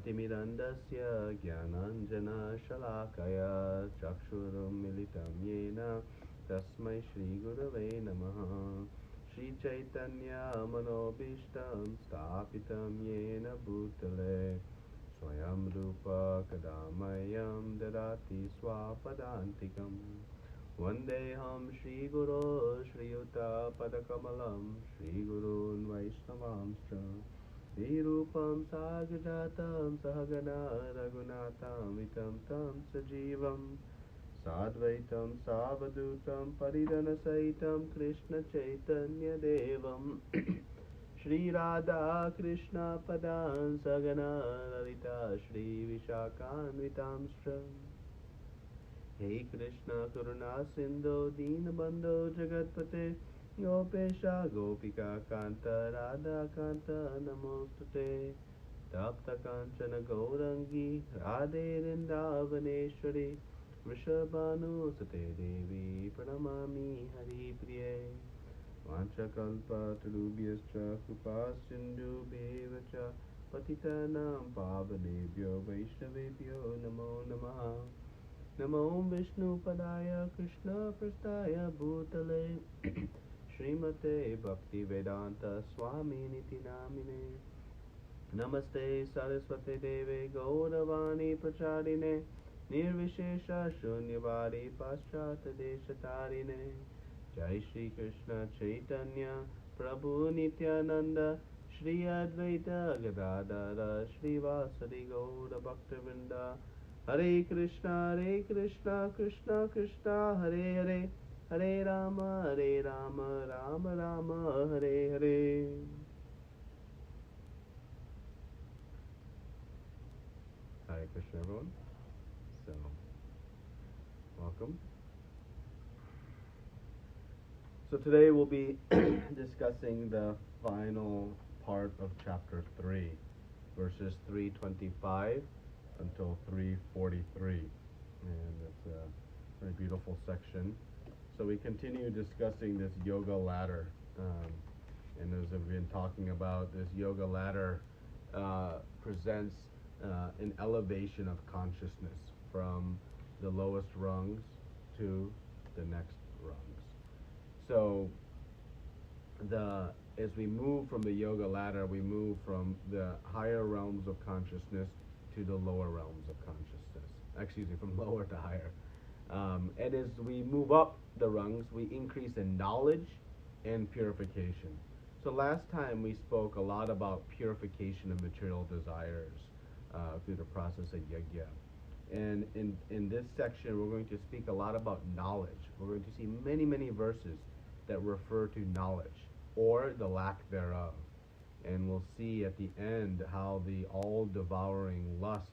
तिमिरन्दस्य ज्ञानाञ्जनशलाकया चक्षुरुन्मिलितं येन तस्मै श्रीगुरवे नमः। श्रीचैतन्यमनोभीष्टं स्थापितं येन भूतले स्वयं रूप कदा मह्यं ददाति स्वापदान्तिकम्। वन्देऽहं श्रीगुरो श्रीयुतपदकमलं श्रीगुरून् वैष्णवांश्च श्रीरूपं साग्रजातं सहगना रघुनाथान्वितं तं सजीवं साद्वैतं सावधूतं परिजनसहितं कृष्णचैतन्यदेवं श्रीराधाकृष्णपदां सगना ललिता श्रीविशाखान्वितांश्च। हे कृष्ण करुणा सिन्धो दीनबन्धो जगत्पते गोपेशा गोपिका कान्त राधा कान्त नमोस्तुते। तप्त काञ्चन गौरङ्गी राधे वृन्दावनेश्वरी वृषभानुसुते देवी प्रणमामि हरिप्रिये। वाञ्छकल्पतरुभ्यश्च कृपासिन्धुभ्येव च पतितानां पावनेभ्यो वैष्णवेभ्यो नमो नमः। नमो विष्णुपदाय कृष्णप्रस्थाय भूतले श्रीमते भक्तिवेदान्त स्वामिनिति नामिने। नमस्ते सरस्वती देवे गौरवाणी प्रचारिणे निर्विशेष शून्यवादी पाश्चात्यदेशतारिणे। जय श्री कृष्ण चैतन्य प्रभु नित्यानंद श्री अद्वैत गदाधर श्रीवासदि गौर भक्तवृंद। हरे Krishna Krishna Krishna Hare Hare Hare Ram Ram Ram Hare Hare. Hare Krishna, everyone. So, welcome. So today we'll be discussing the final part of chapter 3, verses 325 until 343, and it's a very beautiful section. So we continue discussing this yoga ladder, and as we've been talking about, this yoga ladder presents an elevation of consciousness from the lowest rungs to the next rungs. So as we move from the yoga ladder, we move from the higher realms of consciousness to the lower realms of consciousness. Excuse me, from lower to higher. And as we move up the rungs, we increase in knowledge and purification. So last time we spoke a lot about purification of material desires through the process of yajna. And in this section, we're going to speak a lot about knowledge. We're going to see many, many verses that refer to knowledge or the lack thereof. And we'll see at the end how the all-devouring lust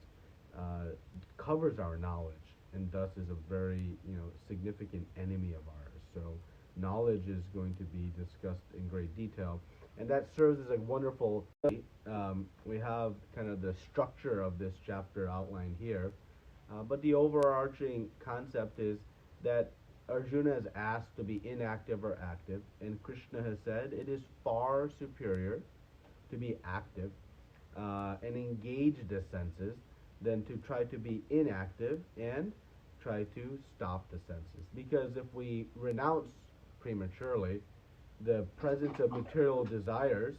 covers our knowledge and thus is a very significant enemy of ours. So knowledge is going to be discussed in great detail, and that serves as a wonderful we have kind of the structure of this chapter outlined here, but the overarching concept is that Arjuna is asked to be inactive or active, and Krishna has said it is far superior to be active and engage the senses than to try to be inactive and try to stop the senses. Because if we renounce prematurely, the presence of material desires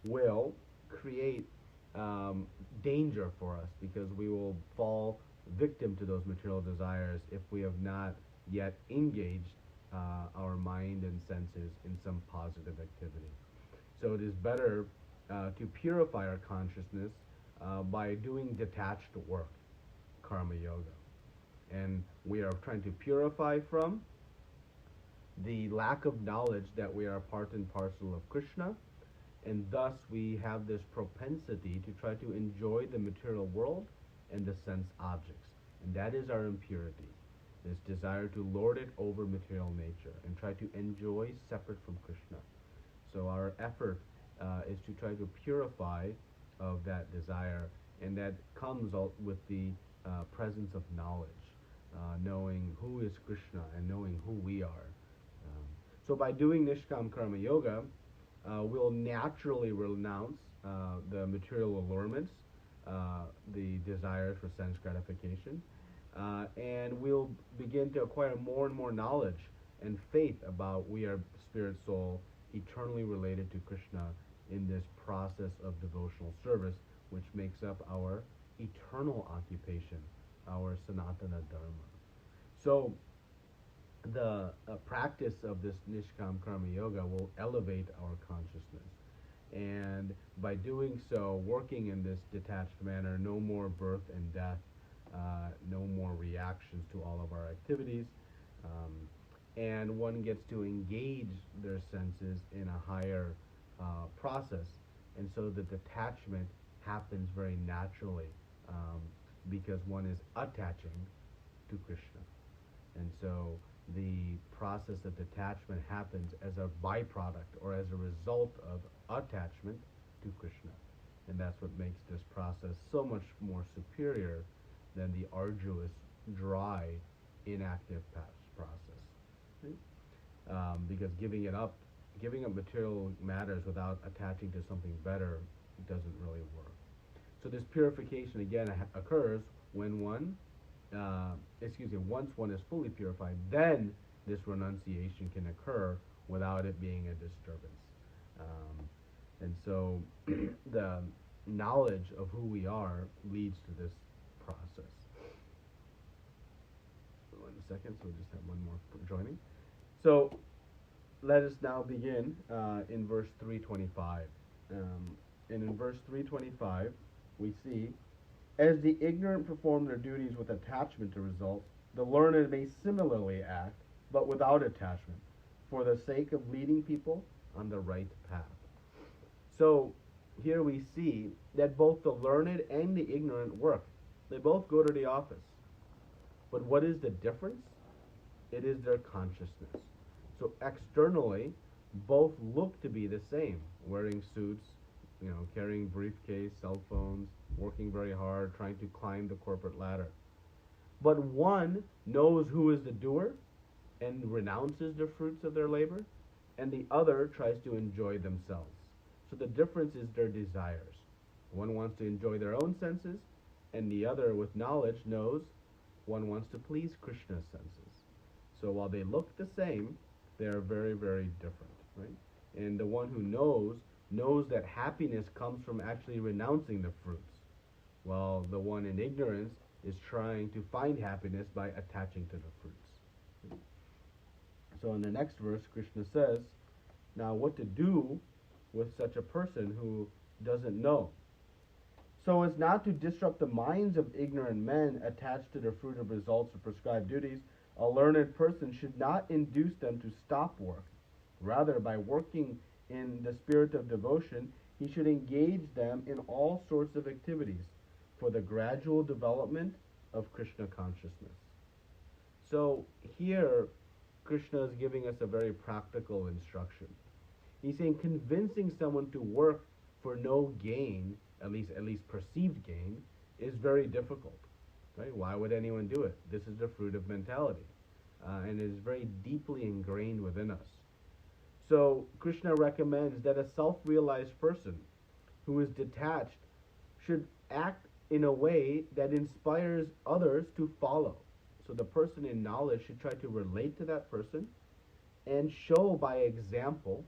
will create danger for us, because we will fall victim to those material desires if we have not yet engaged our mind and senses in some positive activity. So it is better to purify our consciousness by doing detached work, karma yoga. And we are trying to purify from the lack of knowledge that we are part and parcel of Krishna, and thus we have this propensity to try to enjoy the material world and the sense objects. And that is our impurity, this desire to lord it over material nature and try to enjoy separate from Krishna. So our effort is to try to purify of that desire, and that comes with the presence of knowledge, knowing who is Krishna and knowing who we are. So by doing Nishkam Karma Yoga, we'll naturally renounce the material allurements the desires for sense gratification, and we'll begin to acquire more and more knowledge and faith about we are spirit soul eternally related to Krishna in this process of devotional service, which makes up our eternal occupation, our Sanatana Dharma. So the practice of this Nishkam Karma Yoga will elevate our consciousness. And by doing so, working in this detached manner, no more birth and death, no more reactions to all of our activities, and one gets to engage their senses in a higher process. And so the detachment happens very naturally because one is attaching to Krishna. And so the process of detachment happens as a byproduct or as a result of attachment to Krishna. And that's what makes this process so much more superior than the arduous, dry, inactive process. Right? Because giving up material matters without attaching to something better doesn't really work. So this purification again occurs when once one is fully purified, then this renunciation can occur without it being a disturbance. And so the knowledge of who we are leads to this process. 1 second, so we'll just have one more joining. So let us now begin in verse 325. And in verse 325, we see, as the ignorant perform their duties with attachment to results, the learned may similarly act, but without attachment, for the sake of leading people on the right path. So here we see that both the learned and the ignorant work. They both go to the office. But what is the difference? It is their consciousness. So externally, both look to be the same, wearing suits, carrying briefcase, cell phones, working very hard, trying to climb the corporate ladder. But one knows who is the doer and renounces the fruits of their labor, and the other tries to enjoy themselves. So the difference is their desires. One wants to enjoy their own senses, and the other, with knowledge, knows one wants to please Krishna's senses. So while they look the same, they are very, very different, right? And the one who knows that happiness comes from actually renouncing the fruits, while the one in ignorance is trying to find happiness by attaching to the fruits. So in the next verse, Krishna says, now what to do with such a person who doesn't know? So as not to disrupt the minds of ignorant men attached to the fruit of results of prescribed duties, a learned person should not induce them to stop work. Rather, by working in the spirit of devotion, he should engage them in all sorts of activities for the gradual development of Krishna consciousness. So here, Krishna is giving us a very practical instruction. He's saying convincing someone to work for no gain, at least perceived gain, is very difficult. Right? Why would anyone do it? This is the fruit of mentality, and it is very deeply ingrained within us. So Krishna recommends that a self-realized person who is detached should act in a way that inspires others to follow. So the person in knowledge should try to relate to that person and show by example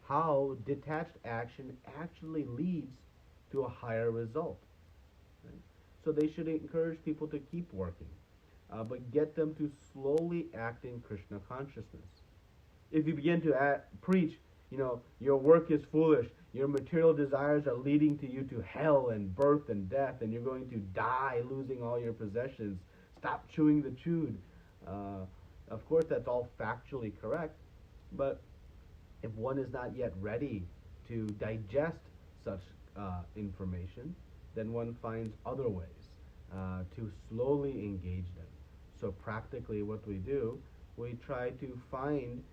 how detached action actually leads to a higher result. Right? So they should encourage people to keep working, but get them to slowly act in Krishna consciousness. If you begin to preach, your work is foolish, your material desires are leading to you to hell and birth and death, and you're going to die losing all your possessions, stop chewing the chewed. Of course, that's all factually correct, but if one is not yet ready to digest such information, then one finds other ways to slowly engage them. So practically what we do, we try to find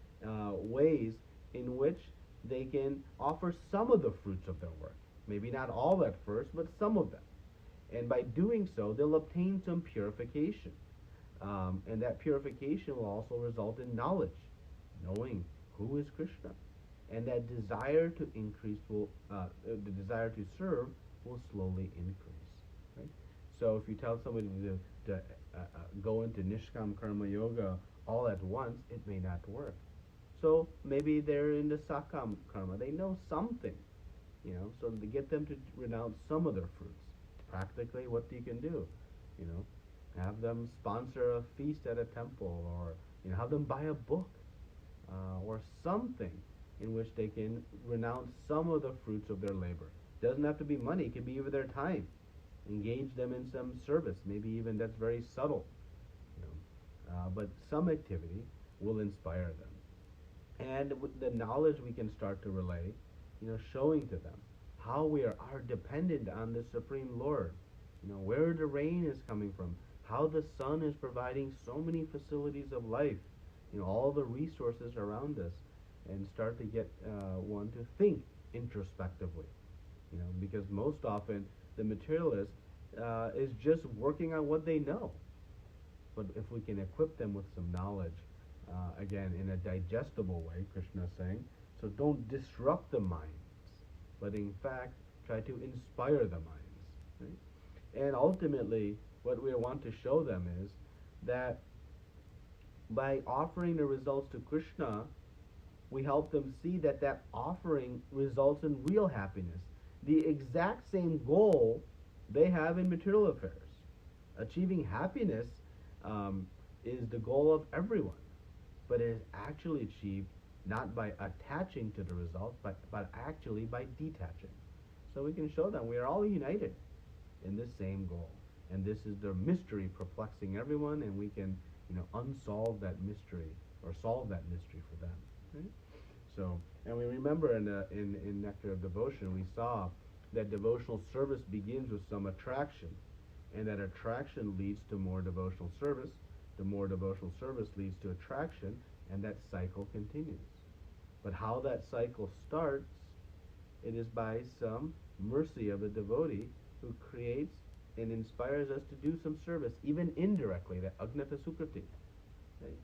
ways in which they can offer some of the fruits of their work. Maybe not all at first, but some of them. And by doing so, they'll obtain some purification. And that purification will also result in knowledge, knowing who is Krishna. And that desire to increase the desire to serve will slowly increase. So if you tell somebody go into Nishkam Karma Yoga all at once, it may not work. So maybe they're into Sakam Karma. They know something, so to get them to renounce some of their fruits. Practically, what you can do, you know, have them sponsor a feast at a temple, or have them buy a book, or something in which they can renounce some of the fruits of their labor. Doesn't have to be money; it could be even their time. Engage them in some service, maybe even that's very subtle, but some activity will inspire them. And with the knowledge we can start to relay, showing to them how we are dependent on the Supreme Lord, where the rain is coming from, how the sun is providing so many facilities of life, all the resources around us, and start to get one to think introspectively, because most often the materialist is just working on what they know. But if we can equip them with some knowledge, again, in a digestible way, Krishna is saying, so don't disrupt the minds, but in fact, try to inspire the minds. Right? And ultimately, what we want to show them is that by offering the results to Krishna, we help them see that that offering results in real happiness. The exact same goal they have in material affairs. Achieving happiness is the goal of everyone, but it is actually achieved not by attaching to the result, but actually by detaching. So we can show them we are all united in this same goal, and this is the mystery perplexing everyone, and we can unsolve that mystery or solve that mystery for them. Right? So, and we remember in Nectar of Devotion we saw that devotional service begins with some attraction, and that attraction leads to more devotional service. The more devotional service leads to attraction, and that cycle continues. But how that cycle starts, it is by some mercy of a devotee who creates and inspires us to do some service, even indirectly, that agnata sukriti. Right?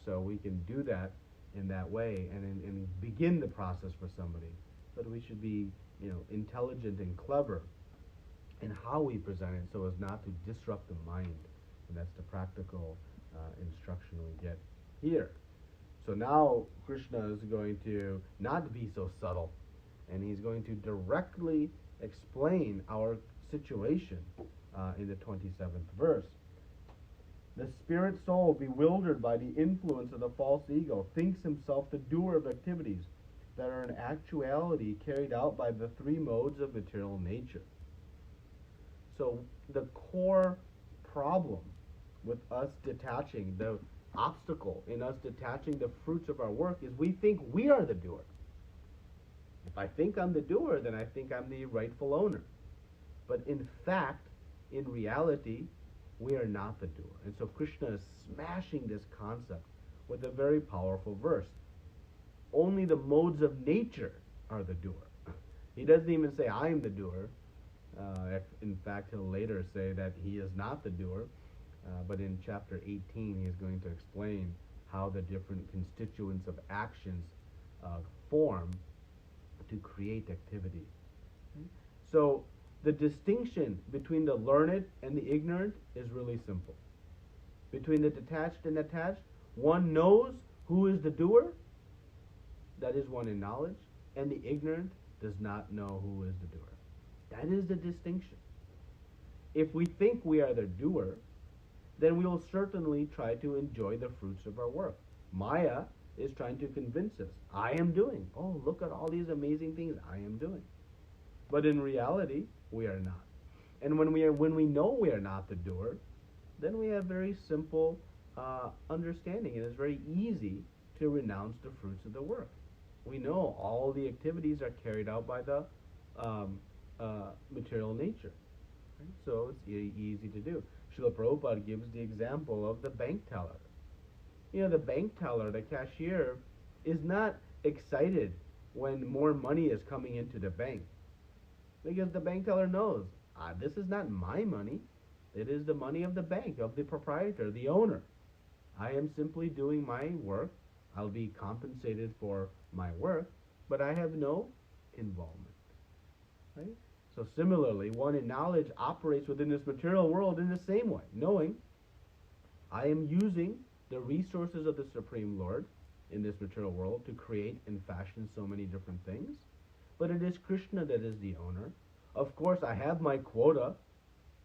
So we can do that in that way and begin the process for somebody. But we should be, intelligent and clever in how we present it so as not to disrupt the mind. And that's the practical instruction we get here. So now Krishna is going to not be so subtle, and he's going to directly explain our situation in the 27th verse. The spirit soul, bewildered by the influence of the false ego, thinks himself the doer of activities that are in actuality carried out by the three modes of material nature. So the core problem with us detaching, the obstacle in us detaching the fruits of our work, is we think we are the doer. If I think I'm the doer, then I think I'm the rightful owner. But in fact, in reality, we are not the doer. And so Krishna is smashing this concept with a very powerful verse. Only the modes of nature are the doer. He doesn't even say, I am the doer. In fact, he'll later say that he is not the doer. But in chapter 18, he is going to explain how the different constituents of actions form to create activity. So the distinction between the learned and the ignorant is really simple. Between the detached and attached, one knows who is the doer, that is one in knowledge, and the ignorant does not know who is the doer. That is the distinction. If we think we are the doer, then we will certainly try to enjoy the fruits of our work. Maya is trying to convince us, I am doing. Oh, look at all these amazing things I am doing. But in reality, we are not. And when we know we are not the doer, then we have very simple understanding. It is very easy to renounce the fruits of the work. We know all the activities are carried out by the material nature. Right? So it's easy to do. Srila Prabhupada gives the example of the bank teller. The bank teller, the cashier, is not excited when more money is coming into the bank. Because the bank teller knows, this is not my money. It is the money of the bank, of the proprietor, the owner. I am simply doing my work. I'll be compensated for my work, but I have no involvement. Right? So similarly, one in knowledge operates within this material world in the same way, knowing I am using the resources of the Supreme Lord in this material world to create and fashion so many different things. But it is Krishna that is the owner. Of course, I have my quota,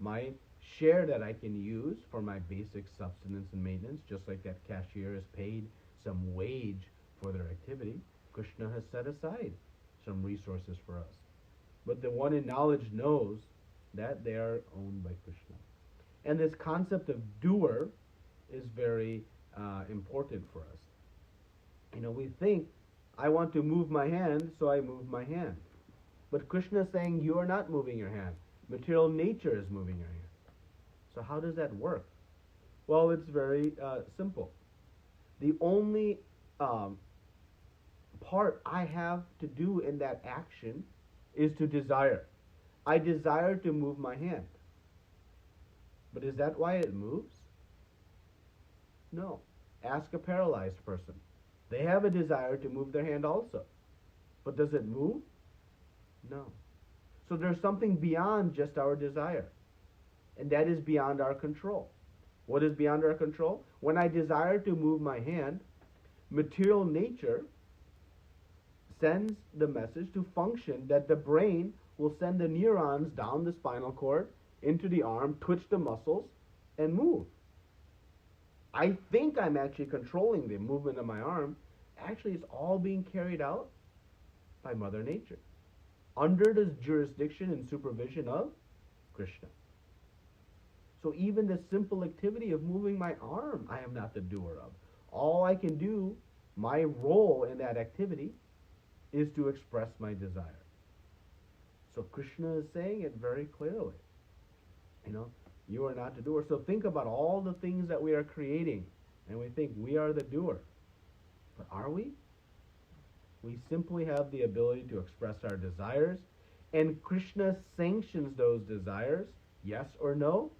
my share that I can use for my basic subsistence and maintenance, just like that cashier is paid some wage for their activity. Krishna has set aside some resources for us. But the one in knowledge knows that they are owned by Krishna. And this concept of doer is very important for us. We think, I want to move my hand, so I move my hand. But Krishna is saying, you are not moving your hand. Material nature is moving your hand. So how does that work? Well, it's very simple. The only part I have to do in that action is to desire. I desire to move my hand. But is that why it moves? No. Ask a paralyzed person. They have a desire to move their hand also. But does it move? No. So there's something beyond just our desire. And that is beyond our control. What is beyond our control? When I desire to move my hand, material nature sends the message to function that the brain will send the neurons down the spinal cord, into the arm, twitch the muscles, and move. I think I'm actually controlling the movement of my arm. Actually, it's all being carried out by Mother Nature, under the jurisdiction and supervision of Krishna. So even the simple activity of moving my arm, I am not the doer of. All I can do, my role in that activity, is to express my desire. So Krishna is saying it very clearly. You are not the doer. So think about all the things that we are creating, and we think we are the doer. But are we? We simply have the ability to express our desires, and Krishna sanctions those desires, yes or no,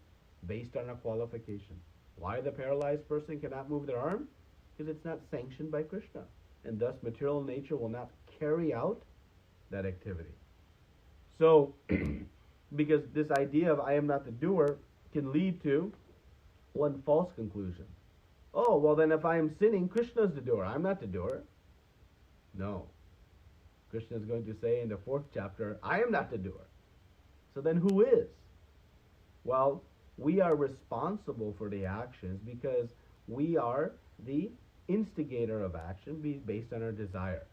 based on a qualification. Why the paralyzed person cannot move their arm? Because it's not sanctioned by Krishna, and thus material nature will not carry out that activity. So, because this idea of I am not the doer can lead to one false conclusion. Oh, well then if I am sinning, Krishna is the doer. I'm not the doer. No. Krishna is going to say in the 4th chapter, I am not the doer. So then who is? Well, we are responsible for the actions because we are the instigator of action based on our desire.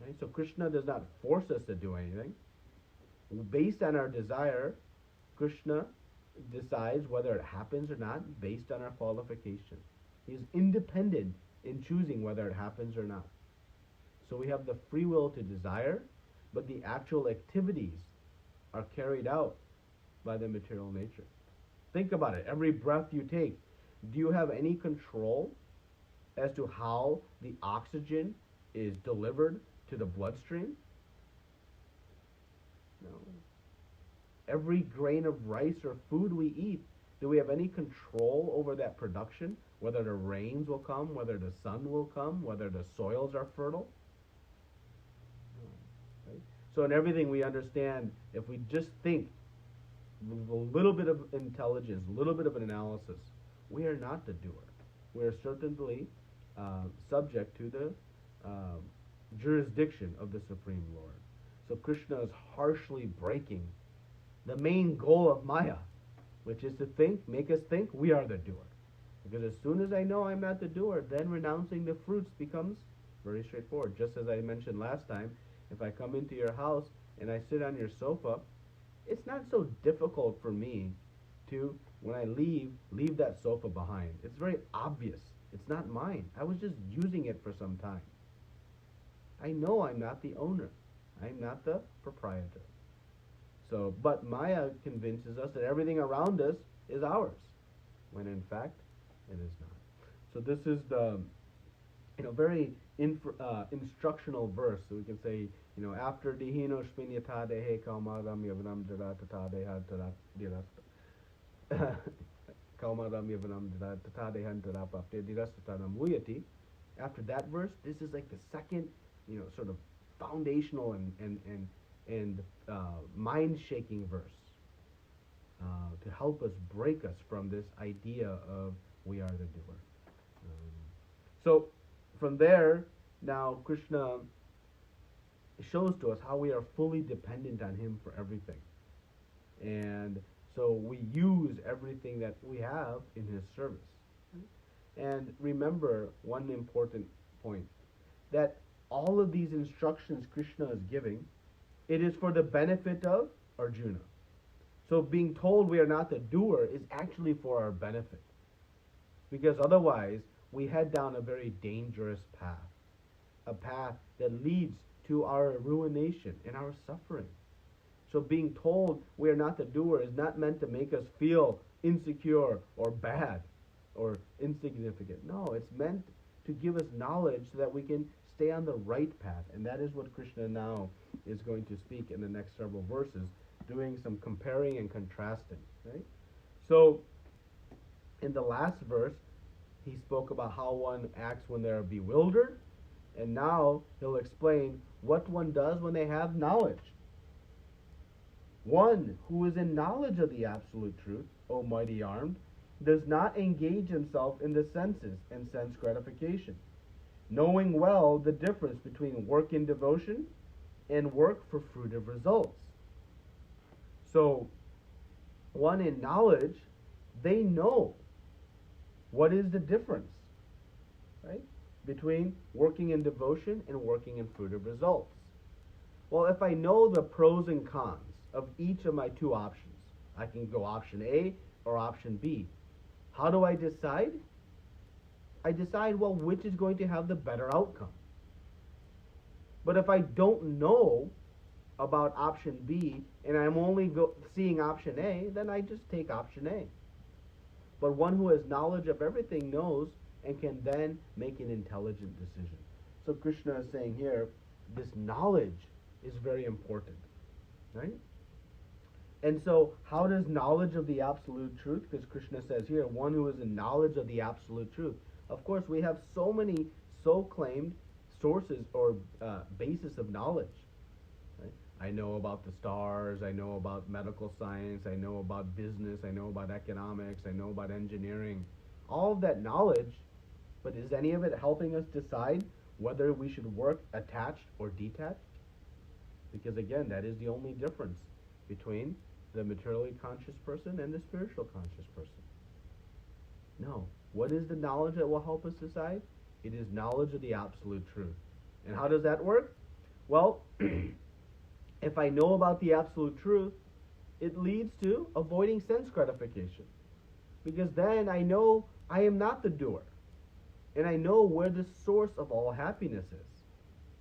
Right? So Krishna does not force us to do anything. Based on our desire, Krishna decides whether it happens or not based on our qualification. He is independent in choosing whether it happens or not. So we have the free will to desire, but the actual activities are carried out by the material nature. Think about it. Every breath you take, do you have any control as to how the oxygen is delivered to the bloodstream? No. Every grain of rice or food we eat, do we have any control over that production? Whether the rains will come, whether the sun will come, whether the soils are fertile? No. Right? So in everything we understand, if we just think with a little bit of intelligence, a little bit of an analysis, we are not the doer. We are certainly subject to the jurisdiction of the Supreme Lord. So Krishna is harshly breaking the main goal of Maya, which is to make us think we are the doer. Because as soon as I know I'm not the doer, then renouncing the fruits becomes very straightforward. Just as I mentioned last time, if I come into your house and I sit on your sofa, it's not so difficult for me to, when I leave that sofa behind. It's very obvious. It's not mine. I was just using it for some time. I know I'm not the owner. I'm not the proprietor. So, but Maya convinces us that everything around us is ours, when in fact it is not. So this is the, very instructional verse. So we can say, after dihino shpinyata dehe kaumadam yavanam dada tata deha tata dirasta kaumadam yavanam dada tata dehan tata papte dirastatanam muyati. After that verse, this is like the second, sort of foundational and and mind-shaking verse to help us break us from this idea of we are the doer. So from there, now Krishna shows to us how we are fully dependent on him for everything. And so we use everything that we have in his service. And remember one important point, that all of these instructions Krishna is giving, it is for the benefit of Arjuna. So being told we are not the doer is actually for our benefit. Because otherwise, we head down a very dangerous path. A path that leads to our ruination and our suffering. So being told we are not the doer is not meant to make us feel insecure or bad or insignificant. No, it's meant to give us knowledge so that we can stay on the right path. And that is what Krishna now is going to speak in the next several verses, doing some comparing and contrasting. Right? So in the last verse, he spoke about how one acts when they're bewildered, and now he'll explain what one does when they have knowledge. One who is in knowledge of the absolute truth, O mighty armed, does not engage himself in the senses and sense gratification, knowing well the difference between work in devotion and work for fruitive results. So, one in knowledge, they know what is the difference, right, between working in devotion and working in fruitive results. Well, if I know the pros and cons of each of my two options, I can go option A or option B. How do I decide? I decide, well, which is going to have the better outcome. But if I don't know about option B and I'm only seeing option A, then I just take option A. But one who has knowledge of everything knows and can then make an intelligent decision. So Krishna is saying here, this knowledge is very important, right? And so how does knowledge of the absolute truth, because Krishna says here, one who is in knowledge of the absolute truth. Of course, we have so many so-claimed sources or basis of knowledge. Right? I know about the stars, I know about medical science, I know about business, I know about economics, I know about engineering. All of that knowledge, but is any of it helping us decide whether we should work attached or detached? Because again, that is the only difference between the materially conscious person and the spiritual conscious person. No. What is the knowledge that will help us decide? It is knowledge of the absolute truth. And how does that work? Well, if I know about the absolute truth, it leads to avoiding sense gratification. Because then I know I am not the doer. And I know where the source of all happiness is.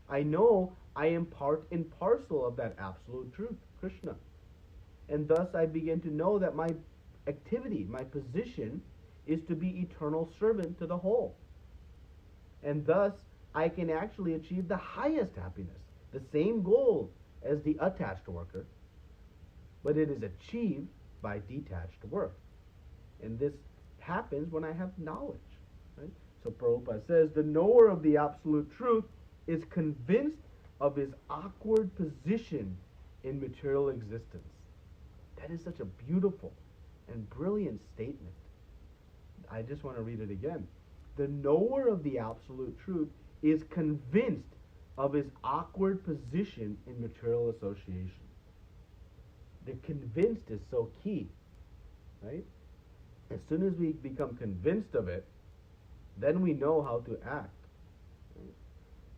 I know I am part and parcel of that absolute truth, Krishna. And thus I begin to know that my activity, my position, is to be eternal servant to the whole. And thus I can actually achieve the highest happiness, the same goal as the attached worker, but it is achieved by detached work. And this happens when I have knowledge. Right? So Prabhupada says, the knower of the absolute truth is convinced of his awkward position in material existence. That is such a beautiful and brilliant statement. I just want to read it again. The knower of the absolute truth is convinced of his awkward position in material association. The convinced is so key, right? As soon as we become convinced of it, then we know how to act. Right?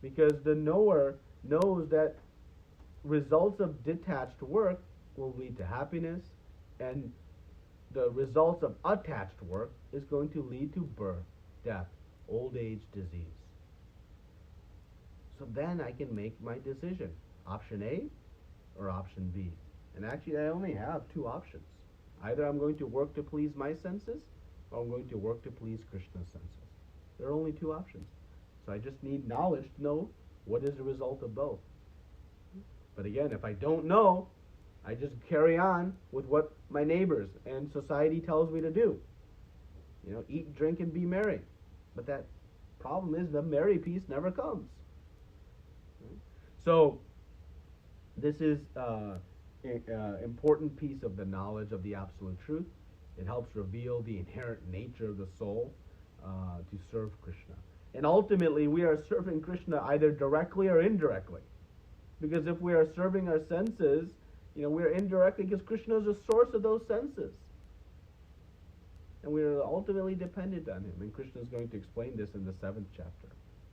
Because the knower knows that results of detached work will lead to happiness, and the results of attached work is going to lead to birth, death, old age, disease. So then I can make my decision, option A or option B. And actually I only have two options. Either I'm going to work to please my senses, or I'm going to work to please Krishna's senses. There are only two options. So I just need knowledge to know what is the result of both. But again, if I don't know, I just carry on with what my neighbors and society tells me to do. You know, eat, drink, and be merry. But that problem is the merry piece never comes. So, This is an important piece of the knowledge of the absolute truth. It helps reveal the inherent nature of the soul to serve Krishna. And ultimately, we are serving Krishna either directly or indirectly. Because if we are serving our senses, we are indirectly, because Krishna is the source of those senses. And we are ultimately dependent on him. And Krishna is going to explain this in the 7th chapter.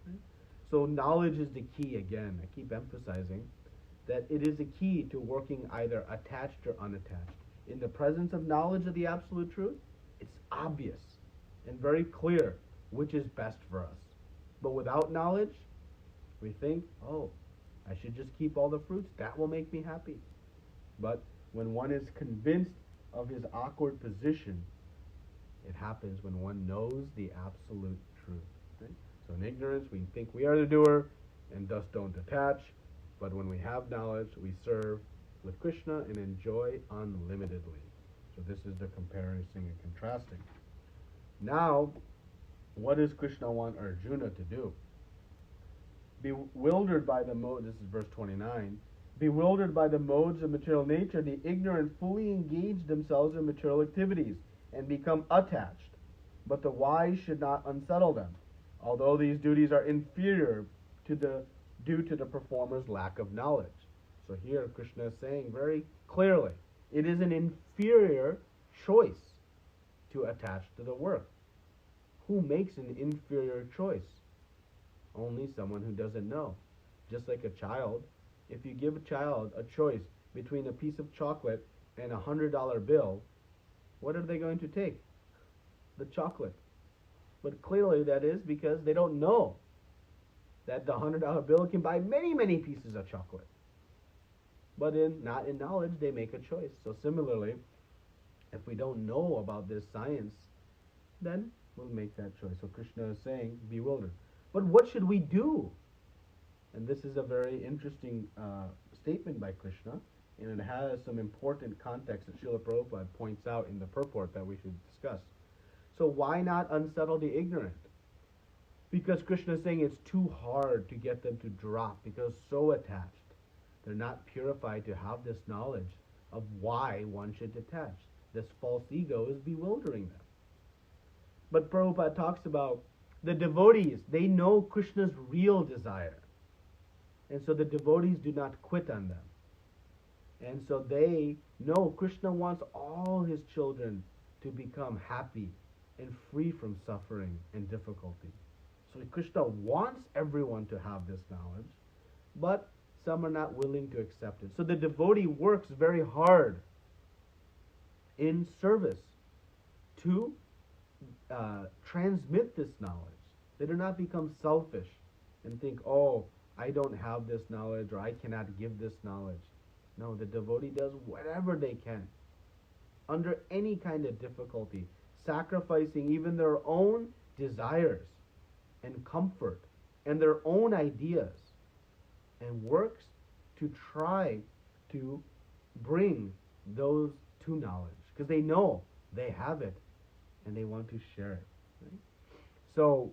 Right? So knowledge is the key again. I keep emphasizing that it is the key to working either attached or unattached. In the presence of knowledge of the absolute truth, it's obvious and very clear which is best for us. But without knowledge, we think, oh, I should just keep all the fruits. That will make me happy. But when one is convinced of his awkward position, it happens when one knows the absolute truth. Right? So in ignorance, we think we are the doer and thus don't attach. But when we have knowledge, we serve with Krishna and enjoy unlimitedly. So this is the comparison and contrasting. Now, what does Krishna want Arjuna to do? Bewildered by the mode, this is verse 29, bewildered by the modes of material nature, the ignorant fully engage themselves in material activities and become attached. But the wise should not unsettle them, although these duties are inferior due to the performer's lack of knowledge. So here Krishna is saying very clearly, it is an inferior choice to attach to the work. Who makes an inferior choice? Only someone who doesn't know. Just like a child, if you give a child a choice between a piece of chocolate and $100 bill, what are they going to take? The chocolate. But clearly that is because they don't know that the $100 bill can buy many, many pieces of chocolate. But not in knowledge, they make a choice. So similarly, if we don't know about this science, then we'll make that choice. So Krishna is saying, bewildered. But what should we do? And this is a very interesting statement by Krishna, and it has some important context that Srila Prabhupada points out in the purport that we should discuss. So why not unsettle the ignorant? Because Krishna is saying it's too hard to get them to drop because so attached. They're not purified to have this knowledge of why one should detach. This false ego is bewildering them. But Prabhupada talks about the devotees. They know Krishna's real desire. And so the devotees do not quit on them. And so they know Krishna wants all his children to become happy and free from suffering and difficulty. So Krishna wants everyone to have this knowledge, but some are not willing to accept it. So the devotee works very hard in service to transmit this knowledge. They do not become selfish and think, oh, I don't have this knowledge or I cannot give this knowledge. No, the devotee does whatever they can under any kind of difficulty, sacrificing even their own desires and comfort and their own ideas, and works to try to bring those to knowledge because they know they have it and they want to share it. Right? So,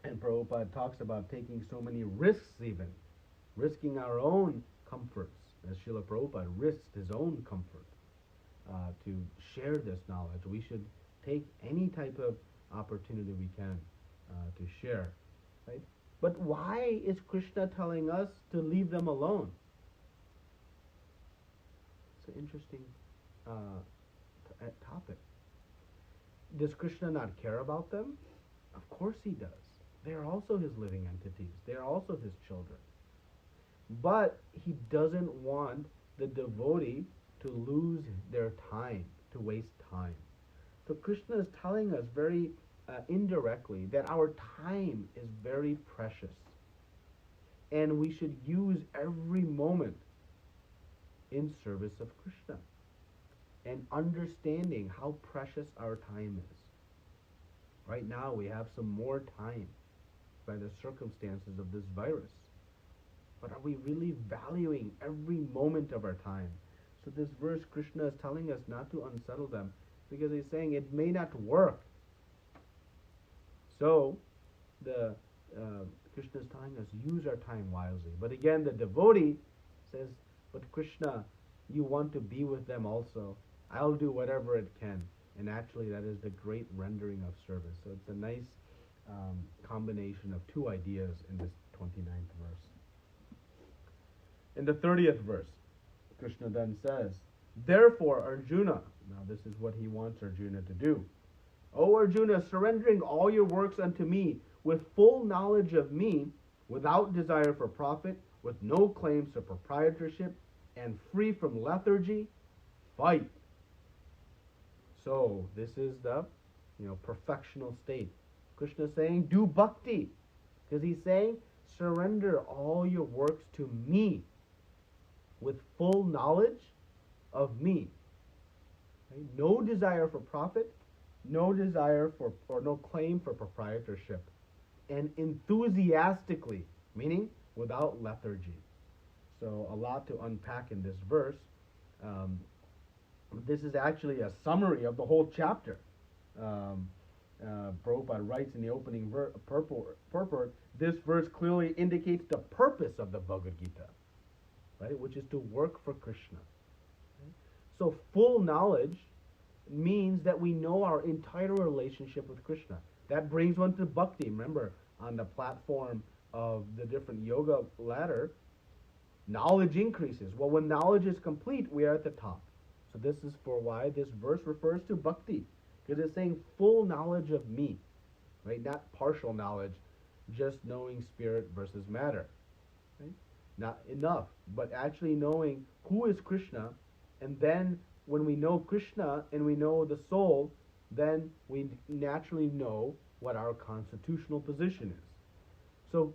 and Prabhupada talks about taking so many risks, even risking our own comforts, as Srila Prabhupada risked his own comfort to share this knowledge. We should take any type of opportunity we can to share, right? But why is Krishna telling us to leave them alone? It's an interesting topic. Does Krishna not care about them? Of course he does. They are also his living entities. They are also his children. But he doesn't want the devotee to lose their time, to waste time. So Krishna is telling us very indirectly that our time is very precious. And we should use every moment in service of Krishna and understanding how precious our time is. Right now we have some more time by the circumstances of this virus. But are we really valuing every moment of our time? So this verse, Krishna is telling us not to unsettle them because he's saying it may not work. So Krishna is telling us use our time wisely. But again, the devotee says, but Krishna, you want to be with them also. I'll do whatever it can. And actually, that is the great rendering of service. So it's a nice combination of two ideas in this 29th verse. In the 30th verse, Krishna then says, therefore, Arjuna, now this is what he wants Arjuna to do. O Arjuna, surrendering all your works unto me, with full knowledge of me, without desire for profit, with no claims to proprietorship, and free from lethargy, fight. So this is the perfectional state. Krishna is saying, do bhakti. Because he's saying, surrender all your works to me with full knowledge of me. Okay? No desire for profit, no desire for, or no claim for proprietorship. And enthusiastically, meaning without lethargy. So a lot to unpack in this verse. This is actually a summary of the whole chapter. Prabhupada writes in the opening purport, this verse clearly indicates the purpose of the Bhagavad Gita, right, which is to work for Krishna. Okay? So full knowledge means that we know our entire relationship with Krishna. That brings one to bhakti. Remember, on the platform of the different yoga ladder, knowledge increases. Well, when knowledge is complete, we are at the top. So this is for why this verse refers to bhakti, because it's saying full knowledge of me, right? Not partial knowledge, just knowing spirit versus matter, right? Not enough, but actually knowing who is Krishna, and then when we know Krishna and we know the soul, then we naturally know what our constitutional position is. So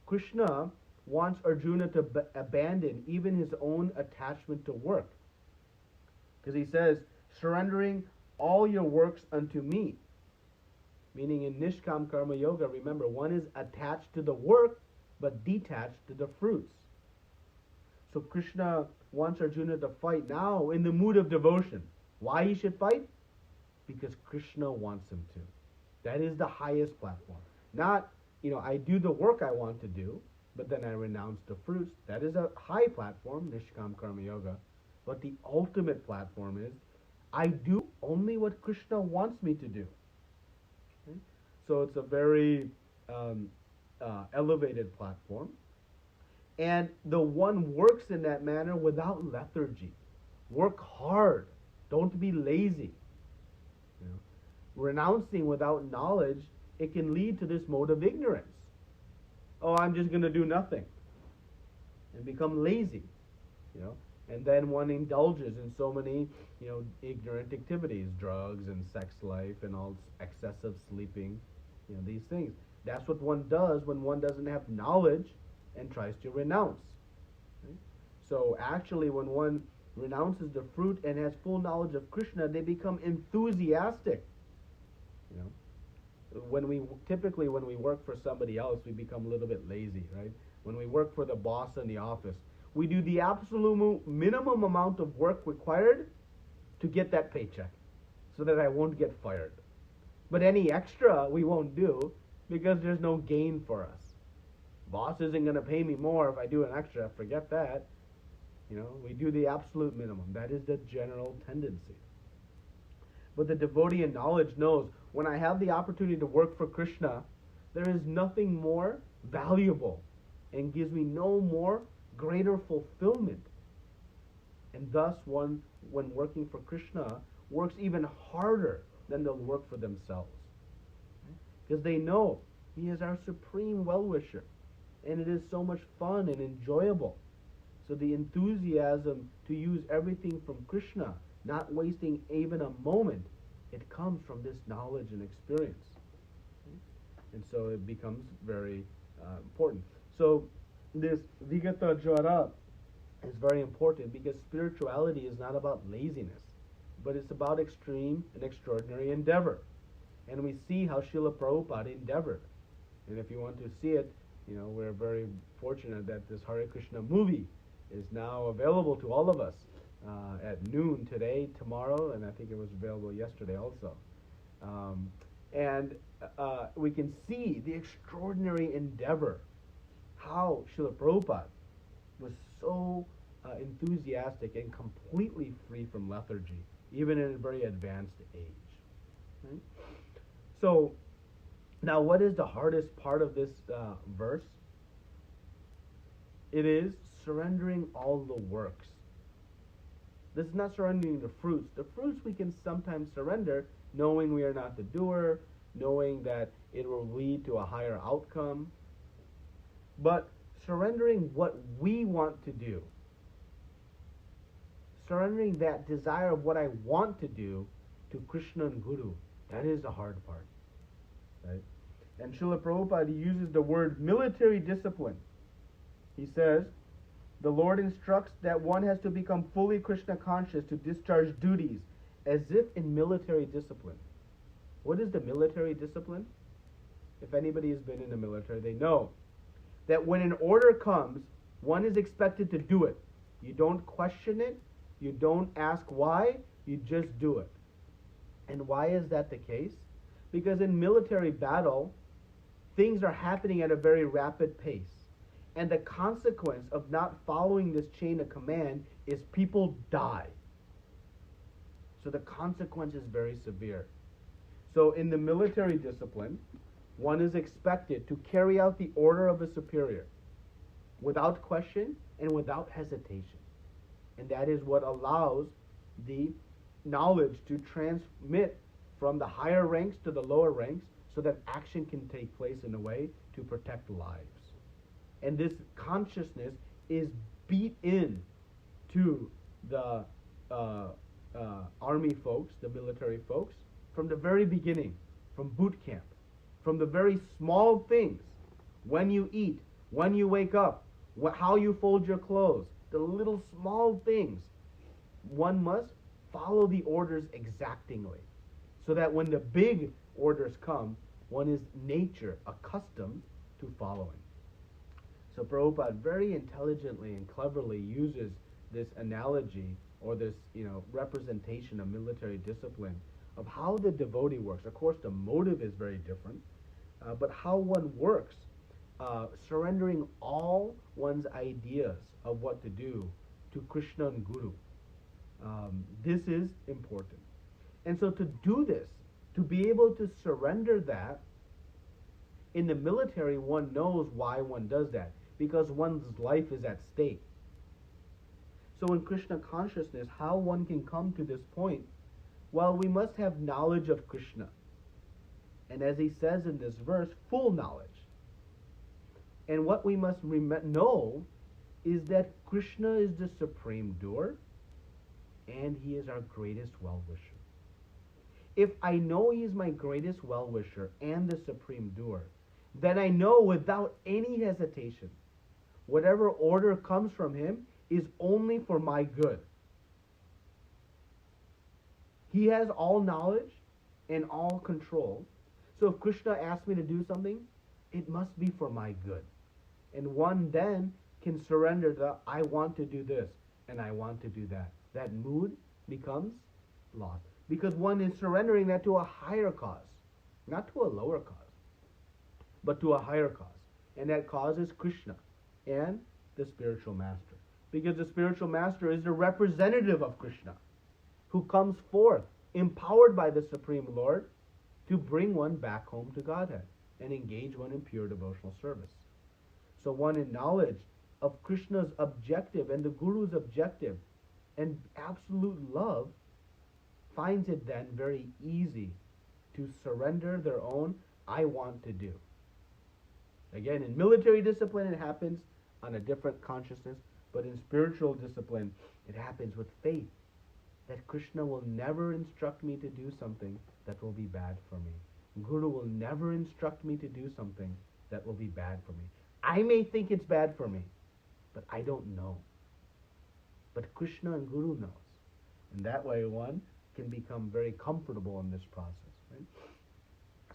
Krishna wants Arjuna to abandon even his own attachment to work. Because he says, surrendering all your works unto me. Meaning in Nishkam Karma Yoga, remember, one is attached to the work, but detached to the fruits. So Krishna wants Arjuna to fight now in the mood of devotion. Why he should fight? Because Krishna wants him to. That is the highest platform. Not, I do the work I want to do, but then I renounce the fruits. That is a high platform, Nishkam Karma Yoga. But the ultimate platform is, I do only what Krishna wants me to do. Okay? So it's a very elevated platform. And the one works in that manner without lethargy. Work hard. Don't be lazy. Renouncing without knowledge, it can lead to this mode of ignorance. Oh, I'm just going to do nothing. And become lazy. And then one indulges in so many, ignorant activities, drugs and sex life and all excessive sleeping, these things. That's what one does when one doesn't have knowledge and tries to renounce. Right? So actually, when one renounces the fruit and has full knowledge of Krishna, they become enthusiastic. When we work for somebody else, we become a little bit lazy, right? When we work for the boss in the office, we do the absolute minimum amount of work required to get that paycheck so that I won't get fired. But any extra we won't do because there's no gain for us. Boss isn't going to pay me more if I do an extra. Forget that. We do the absolute minimum. That is the general tendency. But the devotee in knowledge knows when I have the opportunity to work for Krishna, there is nothing more valuable and gives me no more greater fulfillment. And thus one, when working for Krishna, works even harder than they'll work for themselves. Because they know he is our supreme well-wisher. And it is so much fun and enjoyable. So the enthusiasm to use everything from Krishna, not wasting even a moment, it comes from this knowledge and experience. And so it becomes very important. So this Vigata Jwara is very important because spirituality is not about laziness, but it's about extreme and extraordinary endeavor. And we see how Srila Prabhupada endeavored. And if you want to see it, we're very fortunate that this Hare Krishna movie is now available to all of us at noon today, tomorrow, and I think it was available yesterday also. And we can see the extraordinary endeavor, how Srila Prabhupada was so enthusiastic and completely free from lethargy, even in a very advanced age. Right? So, now what is the hardest part of this verse? It is surrendering all the works. This is not surrendering the fruits. The fruits we can sometimes surrender, knowing we are not the doer, knowing that it will lead to a higher outcome. But surrendering what we want to do, surrendering that desire of what I want to do to Krishna and Guru, that is the hard part. Right? And Srila Prabhupada uses the word military discipline. He says, the Lord instructs that one has to become fully Krishna conscious to discharge duties as if in military discipline. What is the military discipline? If anybody has been in the military, they know that when an order comes, one is expected to do it. You don't question it. You don't ask why. You just do it. And why is that the case? Because in military battle, things are happening at a very rapid pace. And the consequence of not following this chain of command is people die. So the consequence is very severe. So in the military discipline, one is expected to carry out the order of a superior without question and without hesitation. And that is what allows the knowledge to transmit from the higher ranks to the lower ranks so that action can take place in a way to protect lives. And this consciousness is beat in to the army folks, the military folks, from the very beginning, from boot camp, from the very small things, when you eat, when you wake up, how you fold your clothes, the little small things. One must follow the orders exactingly, so that when the big orders come, one is accustomed to following. So Prabhupada very intelligently and cleverly uses this analogy or this, representation of military discipline of how the devotee works. Of course, the motive is very different, but how one works, surrendering all one's ideas of what to do to Krishna and Guru. This is important. And so to do this, to be able to surrender that, in the military, one knows why one does that, because one's life is at stake. So in Krishna consciousness, how one can come to this point? Well, we must have knowledge of Krishna. And as he says in this verse, full knowledge. And what we must know is that Krishna is the supreme doer, and he is our greatest well-wisher. If I know he is my greatest well-wisher and the supreme doer, then I know without any hesitation, whatever order comes from him is only for my good. He has all knowledge and all control. So if Krishna asks me to do something, it must be for my good. And one then can surrender the, I want to do this and I want to do that. That mood becomes lost. Because one is surrendering that to a higher cause, not to a lower cause, but to a higher cause. And that cause is Krishna and the spiritual master. Because the spiritual master is the representative of Krishna, who comes forth, empowered by the Supreme Lord, to bring one back home to Godhead and engage one in pure devotional service. So one in knowledge of Krishna's objective and the Guru's objective and absolute love finds it then very easy to surrender their own I want to do. Again, in military discipline it happens on a different consciousness, but in spiritual discipline it happens with faith that Krishna will never instruct me to do something that will be bad for me. Guru will never instruct me to do something that will be bad for me. I may think it's bad for me, but I don't know. But Krishna and Guru knows. And that way one can become very comfortable in this process. Right?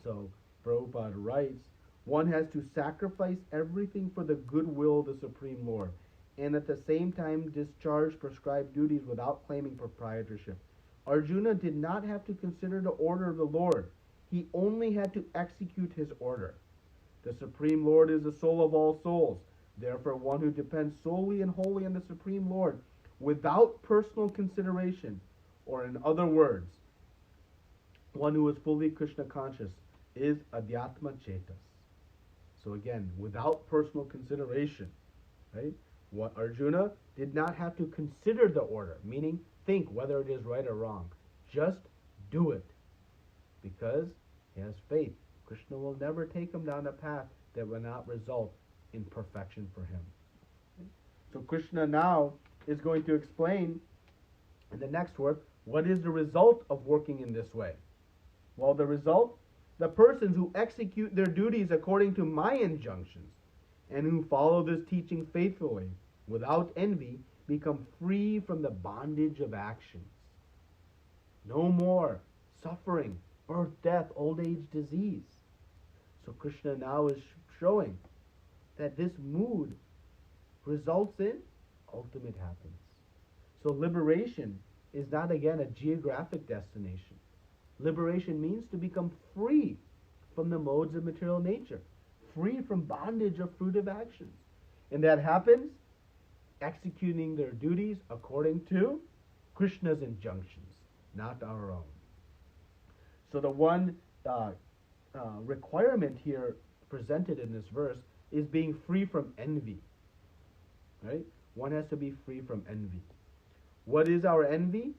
So Prabhupada writes, one has to sacrifice everything for the goodwill of the Supreme Lord, and at the same time discharge prescribed duties without claiming proprietorship. Arjuna did not have to consider the order of the Lord. He only had to execute his order. The Supreme Lord is the soul of all souls. Therefore, one who depends solely and wholly on the Supreme Lord without personal consideration, or in other words, one who is fully Krishna conscious, is Adhyatma Chetas. So again, without personal consideration, right? What Arjuna did not have to consider the order, meaning think whether it is right or wrong. Just do it, because he has faith. Krishna will never take him down a path that will not result in perfection for him. So Krishna now is going to explain in the next word, what is the result of working in this way? Well, the result, the persons who execute their duties according to my injunctions and who follow this teaching faithfully without envy become free from the bondage of actions. No more suffering, birth, death, old age, disease. So Krishna now is showing that this mood results in ultimate happiness. So liberation is not again a geographic destination. Liberation means to become free from the modes of material nature, free from bondage of fruitive actions. And that happens executing their duties according to Krishna's injunctions, not our own. So the one requirement here presented in this verse is being free from envy. Right? One has to be free from envy. What is our envy?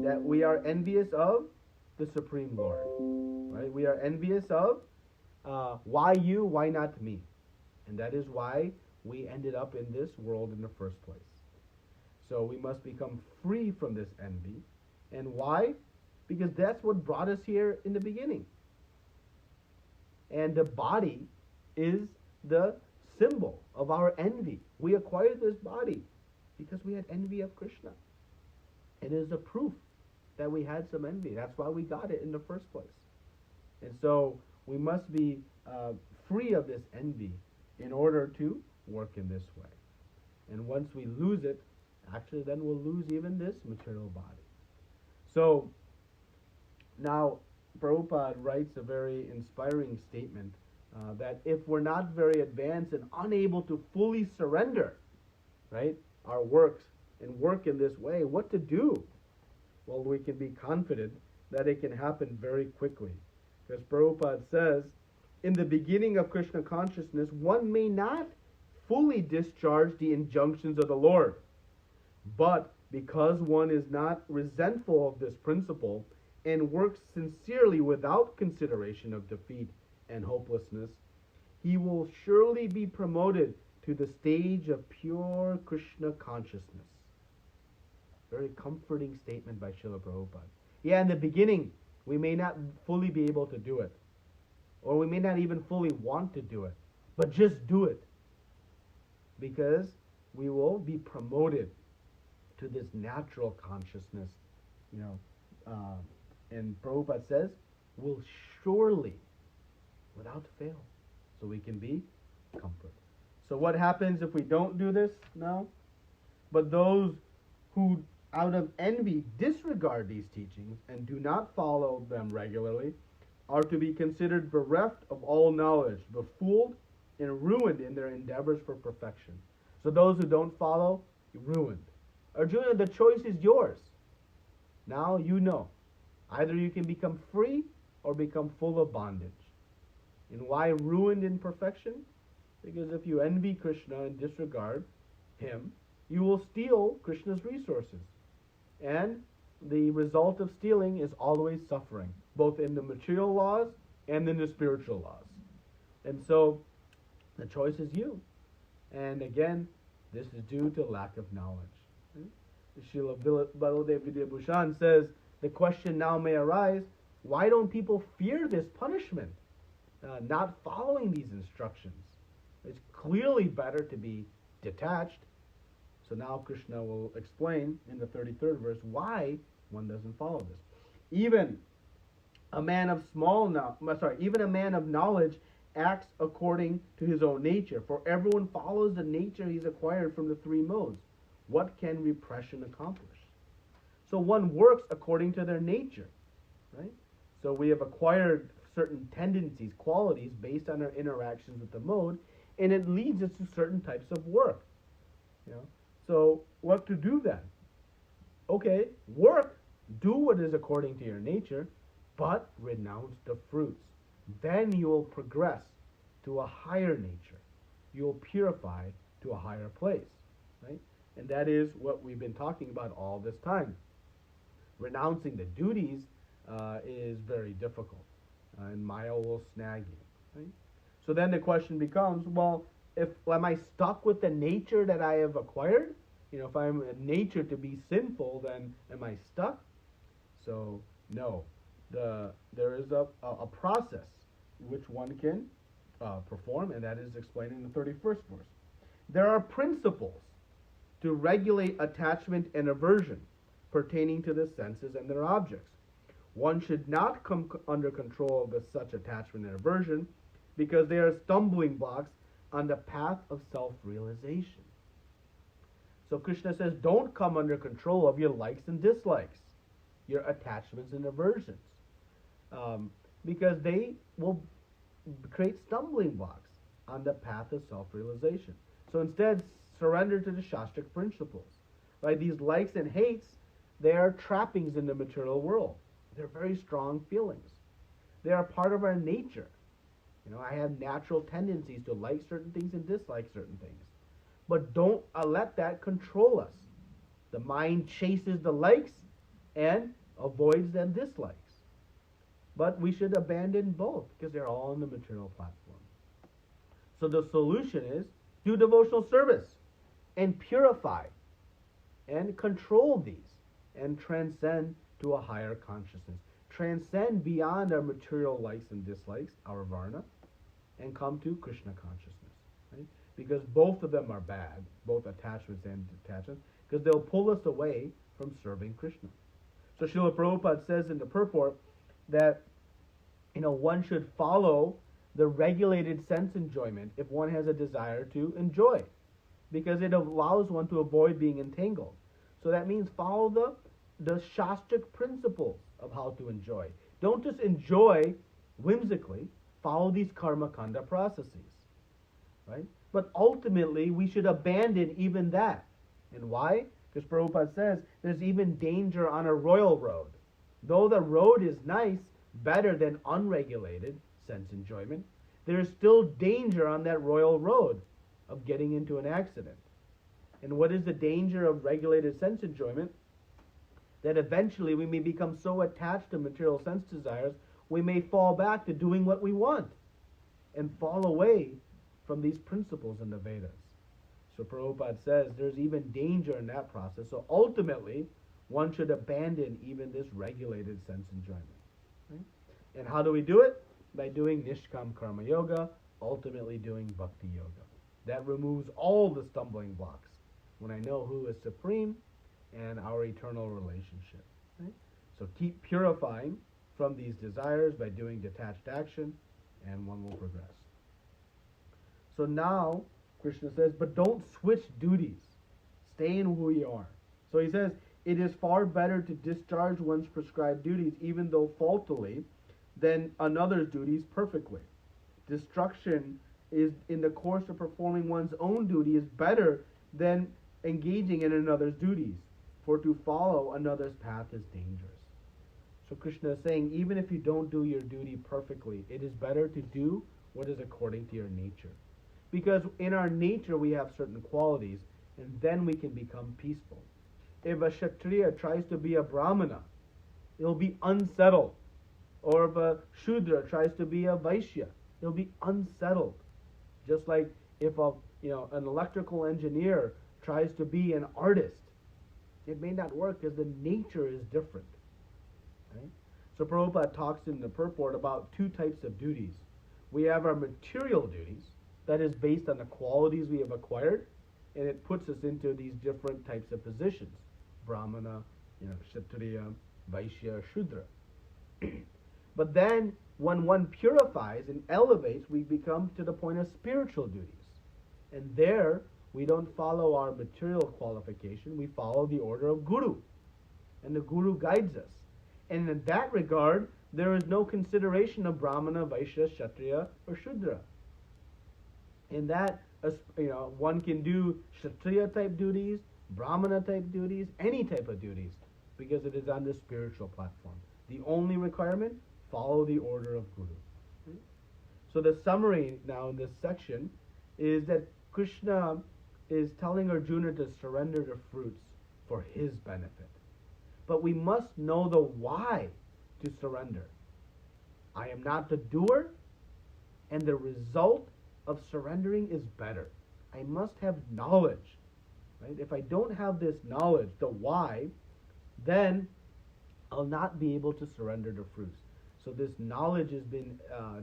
That we are envious of the Supreme Lord. Right? We are envious of why you, why not me? And that is why we ended up in this world in the first place. So we must become free from this envy. And why? Because that's what brought us here in the beginning. And the body is the symbol of our envy. We acquired this body because we had envy of Krishna. It is a proof that we had some envy. That's why we got it in the first place. And so we must be free of this envy in order to work in this way. And once we lose it, actually then we'll lose even this material body. So now Prabhupada writes a very inspiring statement that if we're not very advanced and unable to fully surrender, right, our works and work in this way, what to do? Well, we can be confident that it can happen very quickly. Because Prabhupada says, in the beginning of Krishna consciousness, one may not fully discharge the injunctions of the Lord. But because one is not resentful of this principle and works sincerely without consideration of defeat and hopelessness, he will surely be promoted to the stage of pure Krishna consciousness. Very comforting statement by Srila Prabhupada. Yeah, in the beginning, we may not fully be able to do it. Or we may not even fully want to do it. But just do it. Because we will be promoted to this natural consciousness. And Prabhupada says, will surely, without fail. So we can be comforted. So what happens if we don't do this now? But those who out of envy disregard these teachings and do not follow them regularly are to be considered bereft of all knowledge, befooled and ruined in their endeavors for perfection. So those who don't follow, ruined. Arjuna, the choice is yours. Now you know. Either you can become free or become full of bondage. And why ruined in perfection? Because if you envy Krishna and disregard him, you will steal Krishna's resources. And the result of stealing is always suffering, both in the material laws and in the spiritual laws. And so, the choice is you. And again, this is due to lack of knowledge. Srila Baladev Vidyabhushan says, the question now may arise, why don't people fear this punishment? Not following these instructions. It's clearly better to be detached. So now Krishna will explain in the 33rd verse why one doesn't follow this. Even a man of knowledge acts according to his own nature, for everyone follows the nature he's acquired from the three modes. What can repression accomplish? So one works according to their nature, right? So we have acquired certain tendencies, qualities based on our interactions with the mode, And it leads us to certain types of work. You know? So what to do then? Okay, work, do what is according to your nature, but renounce the fruits. Then you will progress to a higher nature. You will purify to a higher place, right? And that is what we've been talking about all this time. Renouncing the duties is very difficult, and Maya will snag you, right? So then the question becomes, well, if am I stuck with the nature that I have acquired? You know, if I'm a nature to be sinful, then am I stuck? So no, there is a process which one can perform, and that is explained in the 31st verse. There are principles to regulate attachment and aversion pertaining to the senses and their objects. One should not come under control of such attachment and aversion because they are stumbling blocks on the path of self-realization. So Krishna says, don't come under control of your likes and dislikes, your attachments and aversions, because they will create stumbling blocks on the path of self-realization. So instead, surrender to the Shastric principles. Right? These likes and hates, they are trappings in the material world. They're very strong feelings. They are part of our nature. You know, I have natural tendencies to like certain things and dislike certain things. But don't let that control us. The mind chases the likes and avoids the dislikes. But we should abandon both because they're all on the material platform. So the solution is do devotional service and purify and control these and transcend to a higher consciousness. Transcend beyond our material likes and dislikes, our varna, and come to Krishna consciousness. Right? Because both of them are bad, both attachments and detachments, because they'll pull us away from serving Krishna. So Srila Prabhupada says in the purport that one should follow the regulated sense enjoyment if one has a desire to enjoy, because it allows one to avoid being entangled. So that means follow the Shastric principles of how to enjoy. Don't just enjoy whimsically. Follow these karma kanda processes, right? But ultimately, we should abandon even that. And why? Because Prabhupada says there's even danger on a royal road. Though the road is nice, better than unregulated sense enjoyment, there is still danger on that royal road of getting into an accident. And what is the danger of regulated sense enjoyment? That eventually we may become so attached to material sense desires, we may fall back to doing what we want and fall away from these principles in the Vedas. So Prabhupada says there's even danger in that process. So ultimately, one should abandon even this regulated sense enjoyment. Right? And how do we do it? By doing Nishkam Karma Yoga, ultimately doing Bhakti Yoga. That removes all the stumbling blocks when I know who is supreme and our eternal relationship. Right? So keep purifying from these desires by doing detached action, and one will progress. So now, Krishna says, but don't switch duties. Stay in who you are. So he says, it is far better to discharge one's prescribed duties, even though faultily, than another's duties perfectly. Destruction is in the course of performing one's own duty is better than engaging in another's duties, for to follow another's path is dangerous. So Krishna is saying, even if you don't do your duty perfectly, it is better to do what is according to your nature. Because in our nature we have certain qualities, and then we can become peaceful. If a Kshatriya tries to be a Brahmana, it'll be unsettled. Or if a Shudra tries to be a Vaishya, it'll be unsettled. Just like if an electrical engineer tries to be an artist, it may not work because the nature is different. Right? So Prabhupada talks in the purport about two types of duties. We have our material duties, that is based on the qualities we have acquired, and it puts us into these different types of positions. Brahmana, Kshatriya, Vaishya, Shudra. But then, when one purifies and elevates, we become to the point of spiritual duties. And there, we don't follow our material qualification, we follow the order of Guru. And the Guru guides us. And in that regard, there is no consideration of Brahmana, Vaishya, Kshatriya, or Shudra. In that, one can do Kshatriya type duties, Brahmana type duties, any type of duties, because it is on the spiritual platform. The only requirement, follow the order of Guru. Right? So the summary now in this section is that Krishna is telling Arjuna to surrender the fruits for his benefit. But we must know the why to surrender. I am not the doer, and the result of surrendering is better. I must have knowledge. Right? If I don't have this knowledge, the why, then I'll not be able to surrender the fruits. So this knowledge has been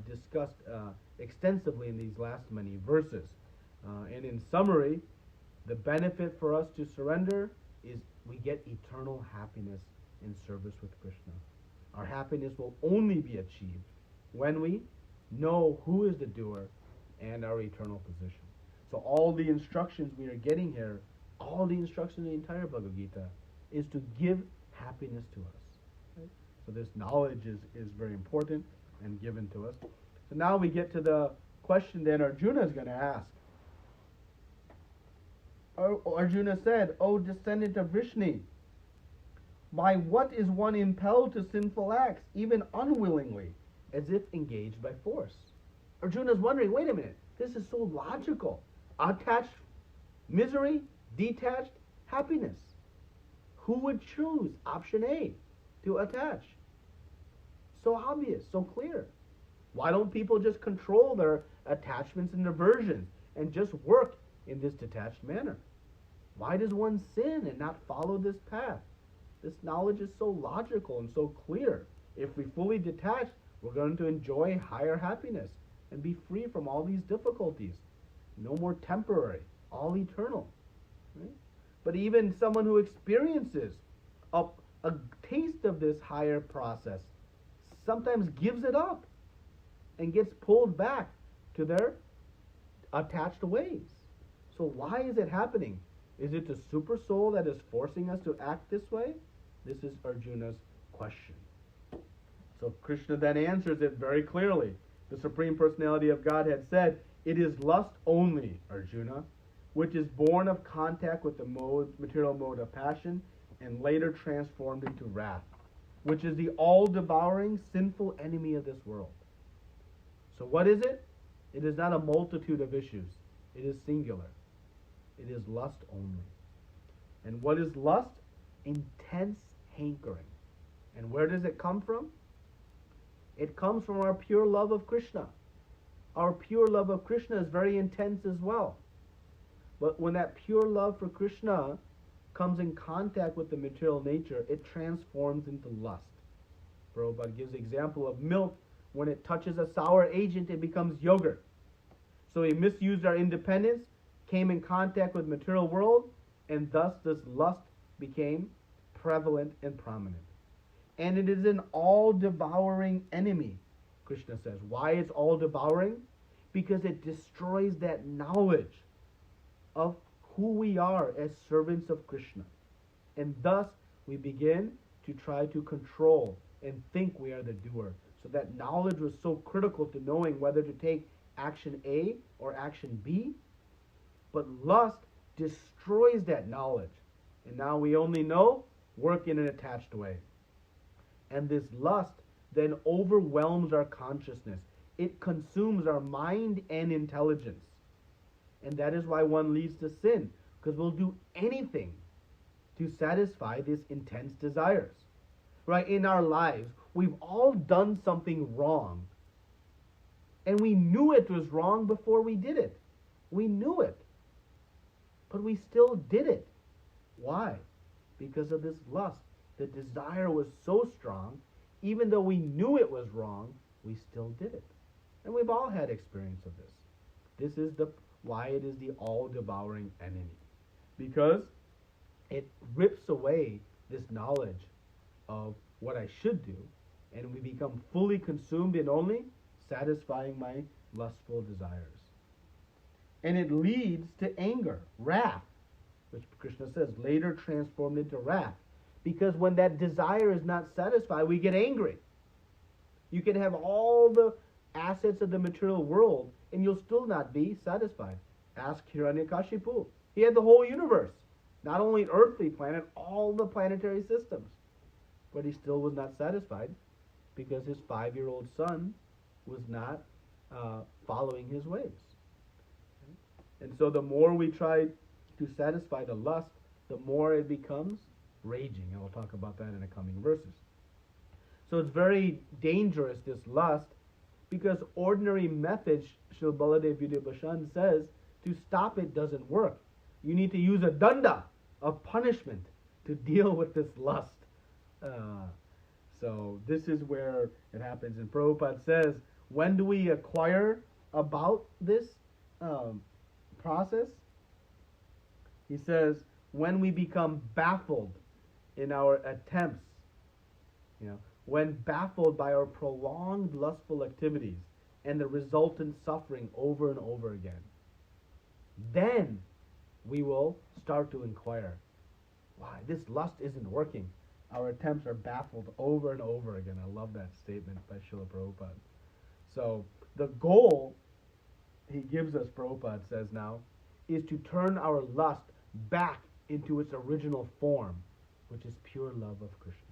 discussed extensively in these last many verses. And in summary, the benefit for us to surrender is we get eternal happiness in service with Krishna. Our happiness will only be achieved when we know who is the doer and our eternal position. So all the instructions we are getting here, all the instructions in the entire Bhagavad Gita, is to give happiness to us. Right? So this knowledge is very important and given to us. So now we get to the question that Arjuna is going to ask. Arjuna said, O descendant of Vrishni, by what is one impelled to sinful acts, even unwillingly, as if engaged by force? Arjuna is wondering, wait a minute, this is so logical. Attached misery, detached happiness. Who would choose option A, to attach? So obvious, so clear. Why don't people just control their attachments and aversions and just work in this detached manner? Why does one sin and not follow this path? This knowledge is so logical and so clear. If we fully detach, we're going to enjoy higher happiness and be free from all these difficulties. No more temporary, all eternal. Right? But even someone who experiences a taste of this higher process sometimes gives it up and gets pulled back to their attached ways. So why is it happening? Is it the super soul that is forcing us to act this way? This is Arjuna's question. So Krishna then answers it very clearly. The Supreme Personality of Godhead said, it is lust only, Arjuna, which is born of contact with the material mode of passion and later transformed into wrath, which is the all-devouring sinful enemy of this world. So what is it? It is not a multitude of issues. It is singular. It is lust only. And what is lust? Intense hankering. And where does it come from? It comes from our pure love of Krishna. Our pure love of Krishna is very intense as well. But when that pure love for Krishna comes in contact with the material nature, it transforms into lust. Prabhupada gives the example of milk. When it touches a sour agent, it becomes yogurt. So we misused our independence, came in contact with the material world, and thus this lust became prevalent and prominent. And it is an all-devouring enemy, Krishna says. Why it's all-devouring? Because it destroys that knowledge of who we are as servants of Krishna. And thus we begin to try to control and think we are the doer. So that knowledge was so critical to knowing whether to take action A or action B. But lust destroys that knowledge. And now we only know work in an attached way. And this lust then overwhelms our consciousness. It consumes our mind and intelligence. And that is why one leads to sin, because we'll do anything to satisfy these intense desires. Right? In our lives, we've all done something wrong. And we knew it was wrong before we did it. We knew it. But we still did it. Why? Because of this lust. The desire was so strong, even though we knew it was wrong, we still did it. And we've all had experience of this. This is why it is the all-devouring enemy. Because it rips away this knowledge of what I should do, and we become fully consumed in only satisfying my lustful desires. And it leads to anger, wrath, which Krishna says later transformed into wrath. Because when that desire is not satisfied, we get angry. You can have all the assets of the material world, and you'll still not be satisfied. Ask Hiranyakashipu. He had the whole universe, not only an earthly planet, all the planetary systems. But he still was not satisfied because his 5-year-old son was not following his ways. And so the more we try to satisfy the lust, the more it becomes raging. And we'll talk about that in the coming verses. So it's very dangerous, this lust, because ordinary methods, Srila Baladev Vidyabhushan says, to stop it doesn't work. You need to use a danda of punishment to deal with this lust. So this is where it happens. And Prabhupada says, when do we acquire about this process? He says, when we become baffled in our attempts, when baffled by our prolonged lustful activities and the resultant suffering over and over again, then we will start to inquire, why this lust isn't working. Our attempts are baffled over and over again. I love that statement by Srila Prabhupada. So the goal he gives us, Prabhupada says now, is to turn our lust back into its original form, which is pure love of Krishna.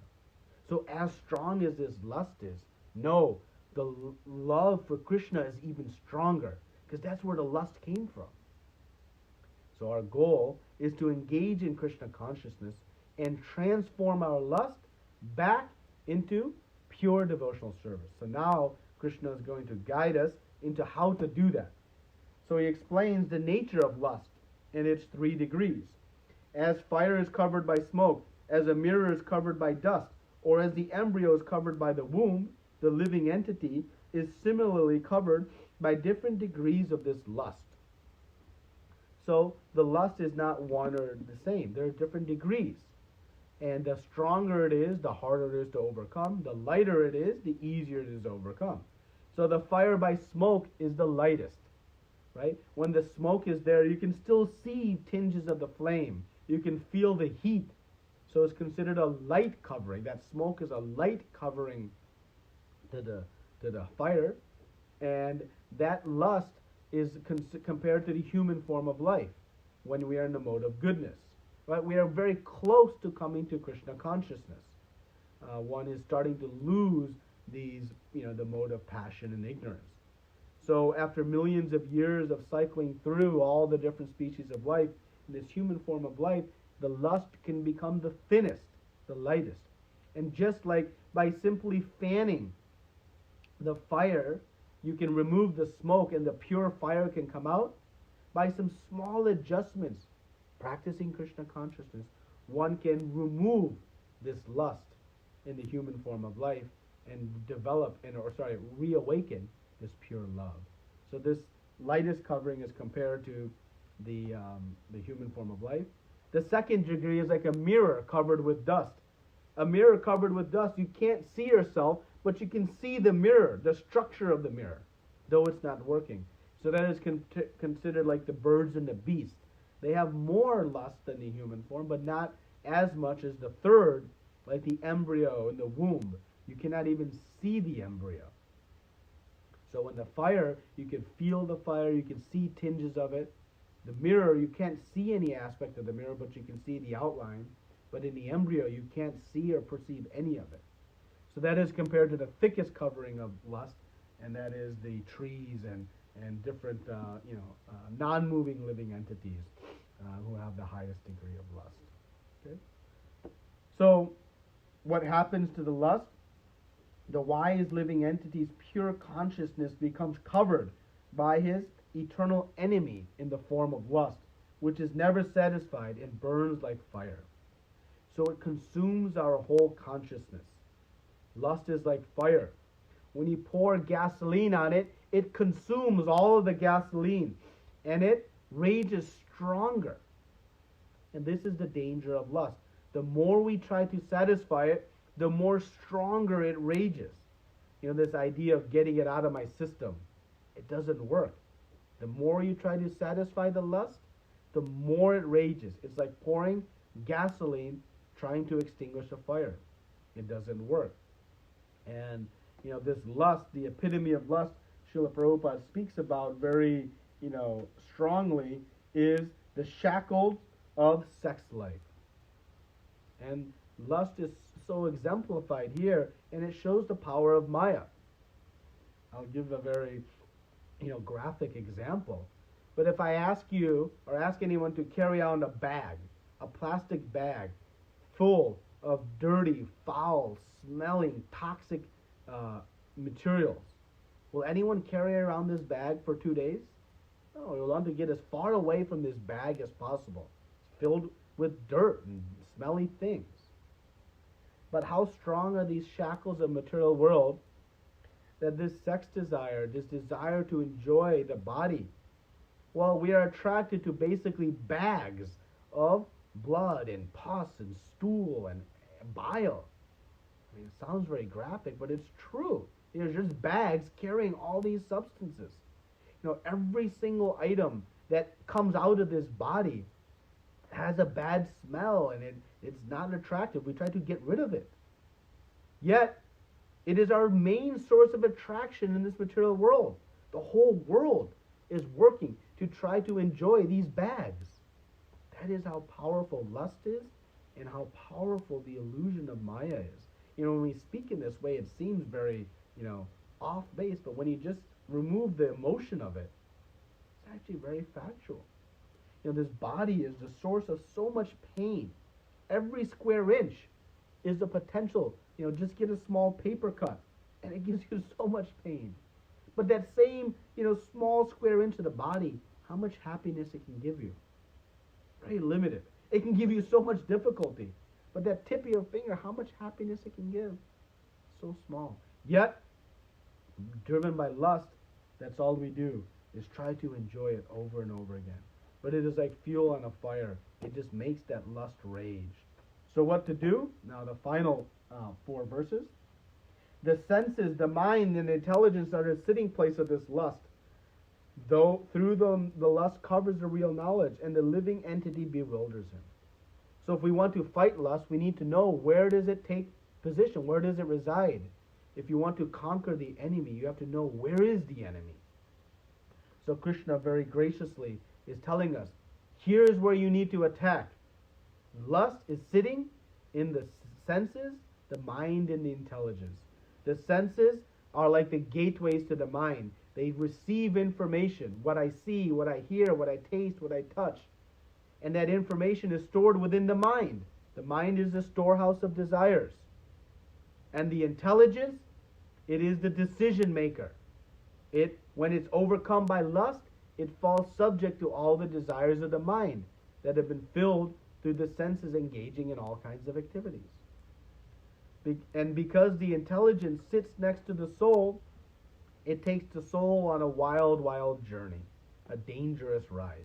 So as strong as this lust is, no, the love for Krishna is even stronger, because that's where the lust came from. So our goal is to engage in Krishna consciousness and transform our lust back into pure devotional service. So now Krishna is going to guide us into how to do that. So he explains the nature of lust in its 3 degrees. As fire is covered by smoke, as a mirror is covered by dust, or as the embryo is covered by the womb, the living entity is similarly covered by different degrees of this lust. So the lust is not one or the same. There are different degrees. And the stronger it is, the harder it is to overcome. The lighter it is, the easier it is to overcome. So the fire by smoke is the lightest, right? When the smoke is there, you can still see tinges of the flame. You can feel the heat. So it's considered a light covering. That smoke is a light covering to the fire. And that lust is compared to the human form of life when we are in the mode of goodness. Right? We are very close to coming to Krishna consciousness. One is starting to lose these, the mode of passion and ignorance. So after millions of years of cycling through all the different species of life, in this human form of life, the lust can become the thinnest, the lightest. And just like by simply fanning the fire, you can remove the smoke and the pure fire can come out, by some small adjustments, practicing Krishna consciousness, one can remove this lust in the human form of life and reawaken this pure love. So this lightest covering is compared to the human form of life. The second degree is like a mirror covered with dust. A mirror covered with dust, you can't see yourself, but you can see the mirror, the structure of the mirror, though it's not working. So that is considered like the birds and the beast. They have more lust than the human form, but not as much as the third, like the embryo in the womb. You cannot even see the embryo. So in the fire, you can feel the fire, you can see tinges of it. The mirror, you can't see any aspect of the mirror, but you can see the outline. But in the embryo, you can't see or perceive any of it. So that is compared to the thickest covering of lust, and that is the trees and different, non-moving living entities who have the highest degree of lust. Okay? So what happens to the lust? The wise living entity's pure consciousness becomes covered by his eternal enemy in the form of lust, which is never satisfied and burns like fire. So it consumes our whole consciousness. Lust is like fire. When you pour gasoline on it, it consumes all of the gasoline, and it rages stronger. And this is the danger of lust. The more we try to satisfy it, the more stronger it rages. This idea of getting it out of my system, it doesn't work. The more you try to satisfy the lust, the more it rages. It's like pouring gasoline trying to extinguish a fire. It doesn't work. And this lust, the epitome of lust, Srila Prabhupada speaks about very, strongly is the shackles of sex life. And lust is so exemplified here, and it shows the power of Maya. I'll give a very, graphic example. But if I ask you or ask anyone to carry on a bag, a plastic bag, full of dirty, foul, smelling, toxic materials, will anyone carry around this bag for 2 days? No, you'll want to get as far away from this bag as possible. It's filled with dirt and smelly things. But how strong are these shackles of material world that this sex desire, this desire to enjoy the body, well, we are attracted to basically bags of blood and pus and stool and bile. I mean, it sounds very graphic, but it's true. There's just bags carrying all these substances. Every single item that comes out of this body has a bad smell, and it's not attractive. We try to get rid of it. Yet, it is our main source of attraction in this material world. The whole world is working to try to enjoy these bags. That is how powerful lust is and how powerful the illusion of Maya is. When we speak in this way, it seems very, off base, but when you just remove the emotion of it, it's actually very factual. This body is the source of so much pain. Every square inch is the potential. Just get a small paper cut, and it gives you so much pain. But that same, small square inch of the body, how much happiness it can give you? Very limited. It can give you so much difficulty. But that tip of your finger, how much happiness it can give? So small. Yet, driven by lust, that's all we do, is try to enjoy it over and over again. But it is like fuel on a fire. It just makes that lust rage. So what to do? Now the final 4 verses. The senses, the mind, and the intelligence are the sitting place of this lust. Though through them the lust covers the real knowledge, and the living entity bewilders him. So if we want to fight lust, we need to know, where does it take position? Where does it reside? If you want to conquer the enemy, you have to know, where is the enemy? So Krishna very graciously is telling us, here's where you need to attack. Lust is sitting in the senses, the mind, and the intelligence. The senses are like the gateways to the mind. They receive information, what I see, what I hear, what I taste, what I touch. And that information is stored within the mind. The mind is the storehouse of desires. And the intelligence, it is the decision maker. When it's overcome by lust, it falls subject to all the desires of the mind that have been filled through the senses engaging in all kinds of activities. And because the intelligence sits next to the soul, it takes the soul on a wild, wild journey, a dangerous ride.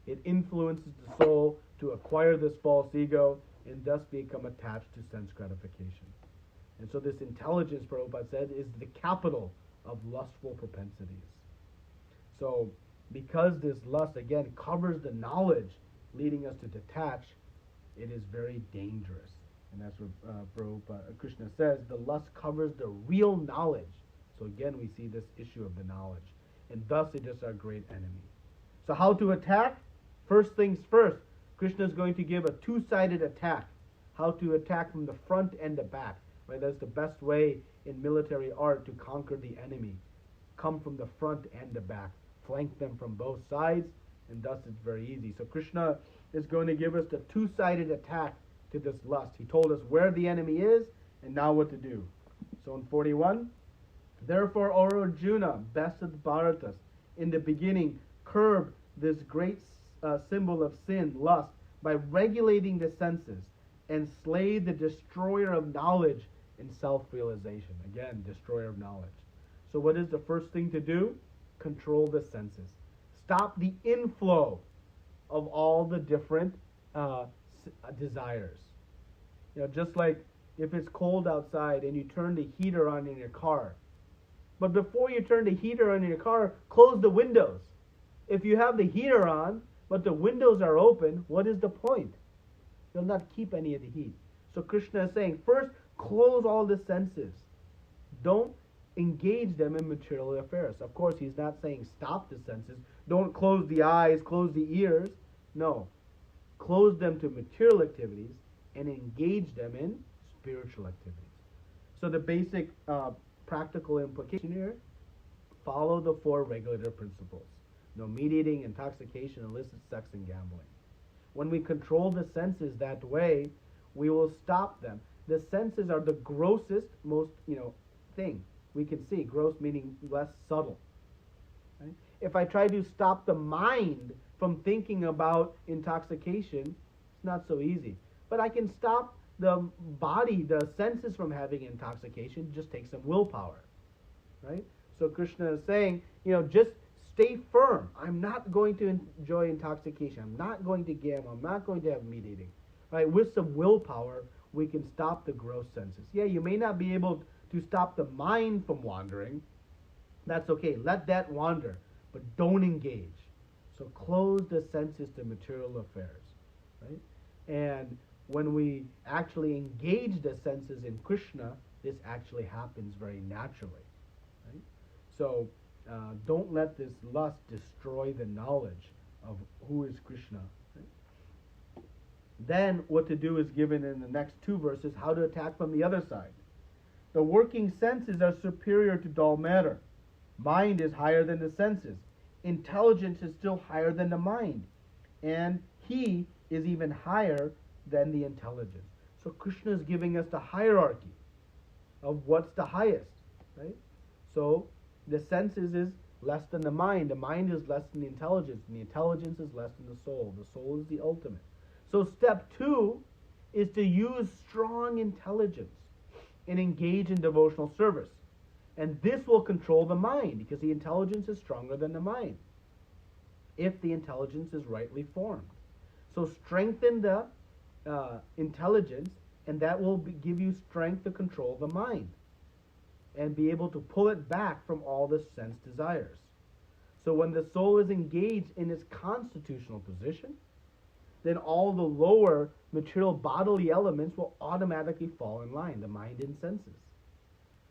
It influences the soul to acquire this false ego and thus become attached to sense gratification. And so this intelligence, Prabhupada said, is the capital of lustful propensities. So because this lust, again, covers the knowledge leading us to detach, it is very dangerous. And that's what Krishna says, the lust covers the real knowledge. So again, we see this issue of the knowledge. And thus it is our great enemy. So how to attack? First things first, Krishna is going to give a two-sided attack. How to attack from the front and the back. Right? That's the best way in military art to conquer the enemy. Come from the front and the back. Flank them from both sides, and thus it's very easy. So Krishna is going to give us the two-sided attack to this lust. He told us where the enemy is, and now what to do. So in 41, therefore, O Arjuna, best of the Bharatas, in the beginning, curb this great symbol of sin, lust, by regulating the senses, and slay the destroyer of knowledge in self-realization. Again, destroyer of knowledge. So what is the first thing to do? Control the senses. Stop the inflow of all the different desires. Just like if it's cold outside and you turn the heater on in your car. But before you turn the heater on in your car, close the windows. If you have the heater on, but the windows are open, what is the point? You'll not keep any of the heat. So Krishna is saying, first, close all the senses. Don't engage them in material affairs. Of course, he's not saying stop the senses. Don't close the eyes, close the ears. No. Close them to material activities and engage them in spiritual activities. So the basic practical implication here, follow the four regulator principles. No meat eating, intoxication, illicit sex, and gambling. When we control the senses that way, we will stop them. The senses are the grossest, most thing we can see. Gross meaning less subtle. Right? If I try to stop the mind from thinking about intoxication, it's not so easy. But I can stop the body, the senses from having intoxication. Just take some willpower, right? So Krishna is saying, just stay firm. I'm not going to enjoy intoxication. I'm not going to gamble. I'm not going to have meat eating. Right? With some willpower, we can stop the gross senses. Yeah, you may not be able to stop the mind from wandering. That's okay. Let that wander, but don't engage. So close the senses to material affairs, right? And when we actually engage the senses in Krishna, this actually happens very naturally, right? So don't let this lust destroy the knowledge of who is Krishna. Right? Then what to do is given in the next two verses, how to attack from the other side. The working senses are superior to dull matter. Mind is higher than the senses. Intelligence is still higher than the mind. And he is even higher than the intelligence. So Krishna is giving us the hierarchy of what's the highest, right? So the senses is less than the mind is less than the intelligence, and the intelligence is less than the soul. The soul is the ultimate. So step 2 is to use strong intelligence and engage in devotional service. And this will control the mind, because the intelligence is stronger than the mind, if the intelligence is rightly formed. So strengthen the intelligence, and that will give you strength to control the mind and be able to pull it back from all the sense desires. So when the soul is engaged in its constitutional position, then all the lower material bodily elements will automatically fall in line, the mind and senses.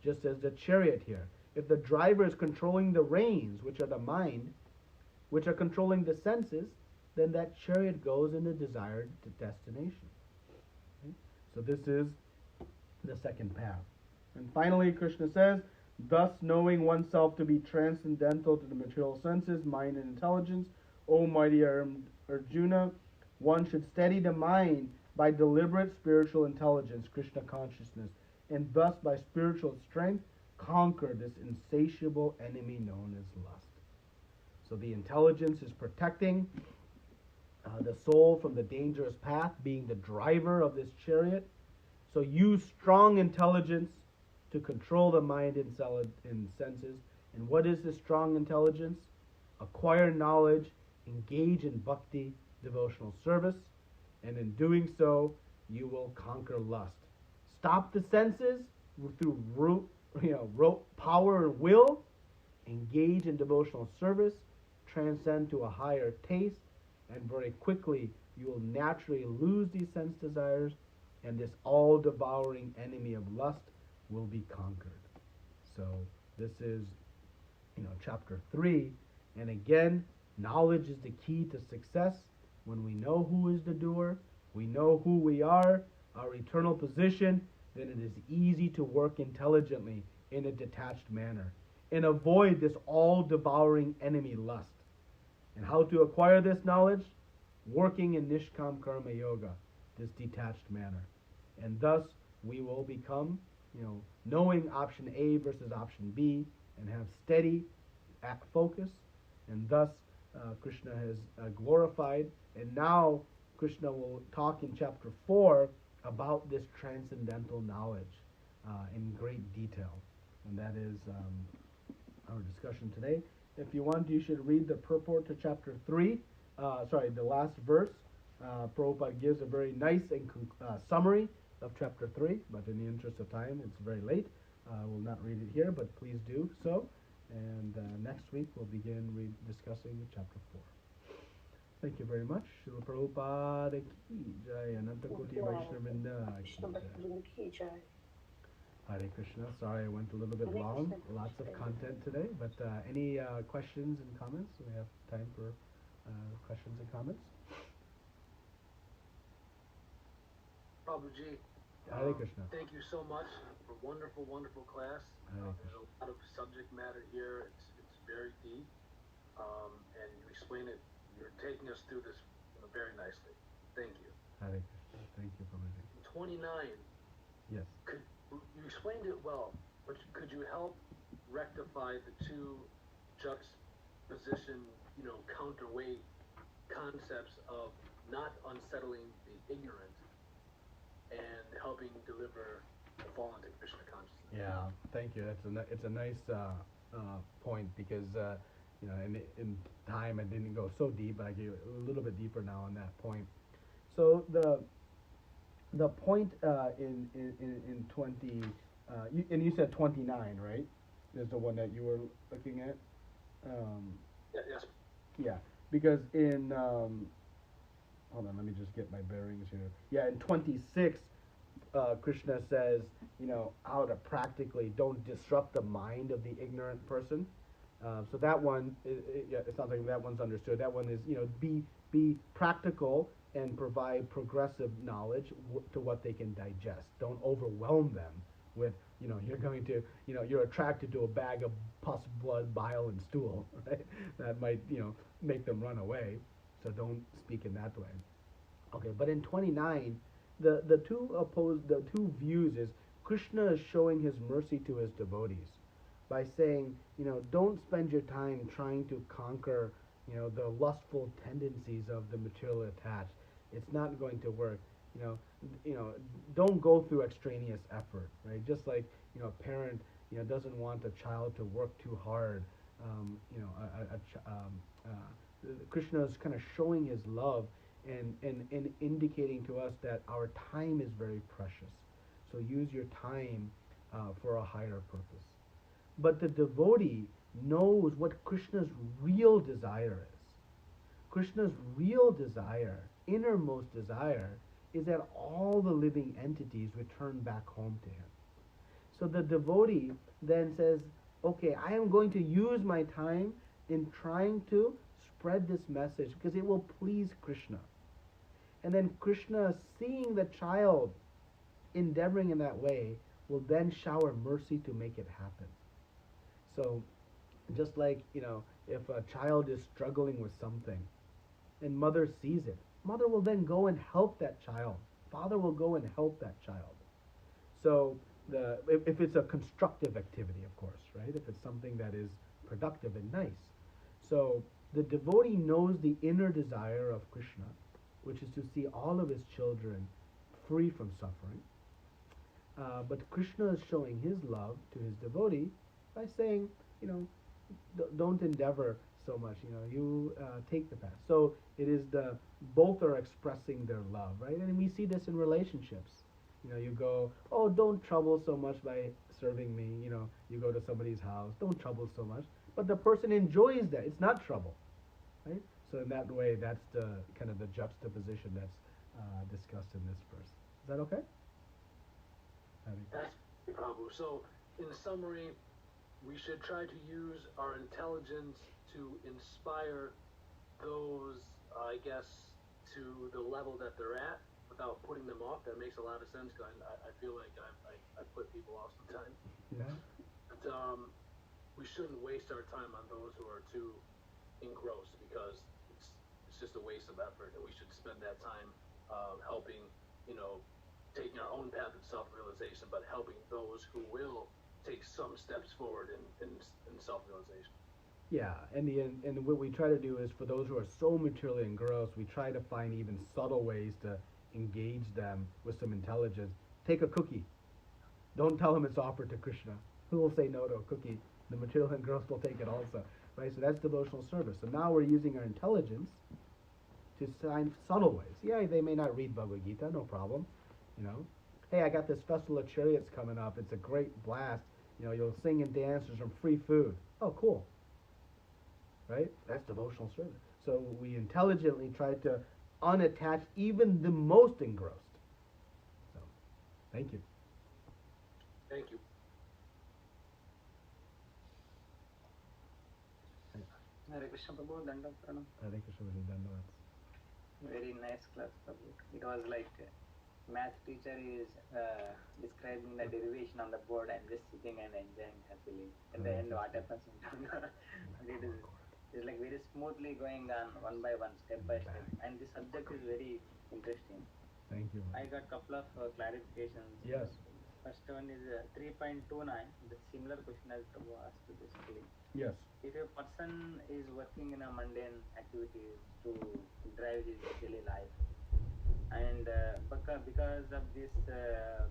Just as the chariot here. If the driver is controlling the reins, which are the mind, which are controlling the senses, then that chariot goes in the desired destination. Okay? So this is the second path. And finally, Krishna says, thus knowing oneself to be transcendental to the material senses, mind and intelligence, O mighty Arjuna, one should steady the mind by deliberate spiritual intelligence, Krishna consciousness, and thus by spiritual strength conquer this insatiable enemy known as lust. So the intelligence is protecting the soul from the dangerous path, being the driver of this chariot. So use strong intelligence to control the mind and senses. And what is this strong intelligence? Acquire knowledge, engage in bhakti, devotional service, and in doing so, you will conquer lust. Stop the senses through rote power and will. Engage in devotional service. Transcend to a higher taste. And very quickly, you will naturally lose these sense desires. And this all-devouring enemy of lust will be conquered. So this is, chapter 3. And again, knowledge is the key to success. When we know who is the doer, we know who we are, our eternal position, then it is easy to work intelligently in a detached manner and avoid this all-devouring enemy lust. And how to acquire this knowledge? Working in Nishkam Karma Yoga, this detached manner. And thus we will become, knowing option A versus option B and have steady focus. And thus Krishna has glorified. And now Krishna will talk in chapter 4 about this transcendental knowledge in great detail. And that is our discussion today. If you want, you should read the purport to chapter 3. The last verse. Prabhupada gives a very nice and summary of chapter 3, but in the interest of time, it's very late. I will not read it here, but please do so. And next week, we'll begin discussing chapter 4. Thank you very much. Srila Prabhupada ki jai. Ananta Koti Vaishnavrinda ki jai. Hare Krishna. Sorry, I went a little bit Hare long. Krishna. Lots of content today, but any questions and comments? We have time for questions and comments. Prabhuji, Hare Krishna. thank you so much for wonderful, wonderful class. Hare There's Krishna. a lot of subject matter here. It's very deep, and you explain it. You're taking us through this very nicely. Thank you. Hare Krishna. Thank you for listening. 29. Yes. You explained it well, but could you help rectify the two juxtaposition, counterweight concepts of not unsettling the ignorant and helping deliver the fallen to Krishna consciousness? Yeah. Thank you. It's a nice point because in time I didn't go so deep, but I get a little bit deeper now on that point. So the point in 20 you said 29, right? Is the one that you were looking at. Yes. Yeah, because in hold on, let me just get my bearings here. Yeah, in 26, Krishna says, how to practically don't disrupt the mind of the ignorant person. So that one, yeah, it's not like that one's understood. That one is, be practical and provide progressive knowledge to what they can digest. Don't overwhelm them with, you're going to, you're attracted to a bag of pus, blood, bile, and stool, right? That might, make them run away. So don't speak in that way. Okay, but in 29, the two views is Krishna is showing his mercy to his devotees by saying, don't spend your time trying to conquer, the lustful tendencies of the material attached. It's not going to work. Don't go through extraneous effort, right? Just like, a parent, doesn't want a child to work too hard. Krishna is kind of showing his love and indicating to us that our time is very precious. So use your time for a higher purpose. But the devotee knows what Krishna's real desire is. Krishna's real desire, innermost desire, is that all the living entities return back home to him. So the devotee then says, okay, I am going to use my time in trying to spread this message because it will please Krishna. And then Krishna, seeing the child endeavoring in that way, will then shower mercy to make it happen. So, just like, if a child is struggling with something and mother sees it, mother will then go and help that child. Father will go and help that child. So, if it's a constructive activity, of course, right? If it's something that is productive and nice. So, the devotee knows the inner desire of Krishna, which is to see all of his children free from suffering. But Krishna is showing his love to his devotee by saying, don't endeavor so much. You take the path. So it is both are expressing their love, right? And we see this in relationships. You go, oh, don't trouble so much by serving me. You go to somebody's house, don't trouble so much. But the person enjoys that. It's not trouble, right? So in that way, that's the kind of the juxtaposition that's discussed in this verse. Is that okay? That's Prabhu. So, in summary, we should try to use our intelligence to inspire those, I guess, to the level that they're at without putting them off. That makes a lot of sense. Cause I feel like I put people off sometimes. Yeah. But we shouldn't waste our time on those who are too engrossed because it's just a waste of effort. And we should spend that time helping, taking our own path of self-realization, but helping those who will take some steps forward in self-realization. Yeah, and what we try to do is for those who are so materially engrossed, we try to find even subtle ways to engage them with some intelligence. Take a cookie. Don't tell them it's offered to Krishna. Who will say no to a cookie? The material engrossed will take it also, right? So that's devotional service. So now we're using our intelligence to find subtle ways. Yeah, they may not read Bhagavad Gita, no problem. Hey, I got this festival of chariots coming up. It's a great blast. You'll sing and dance. There's some free food. Oh, cool. Right? That's devotional service. So we intelligently try to unattach even the most engrossed. So, thank you. Thank you. Hare Krishna Prabhu, Dandam Pranam. Hare Krishna, Dandavats. Very nice class, Prabhu. It was like math teacher is describing the derivation on the board and just sitting and enjoying happily. At the end, what happens in it's like very smoothly going on one by one, step by step. And the subject is very interesting. Thank you. I got a couple of clarifications. Yes. First one is 3.29. The similar question as Prabhu asked basically. Yes. If a person is working in a mundane activities to drive his daily life, and because of this the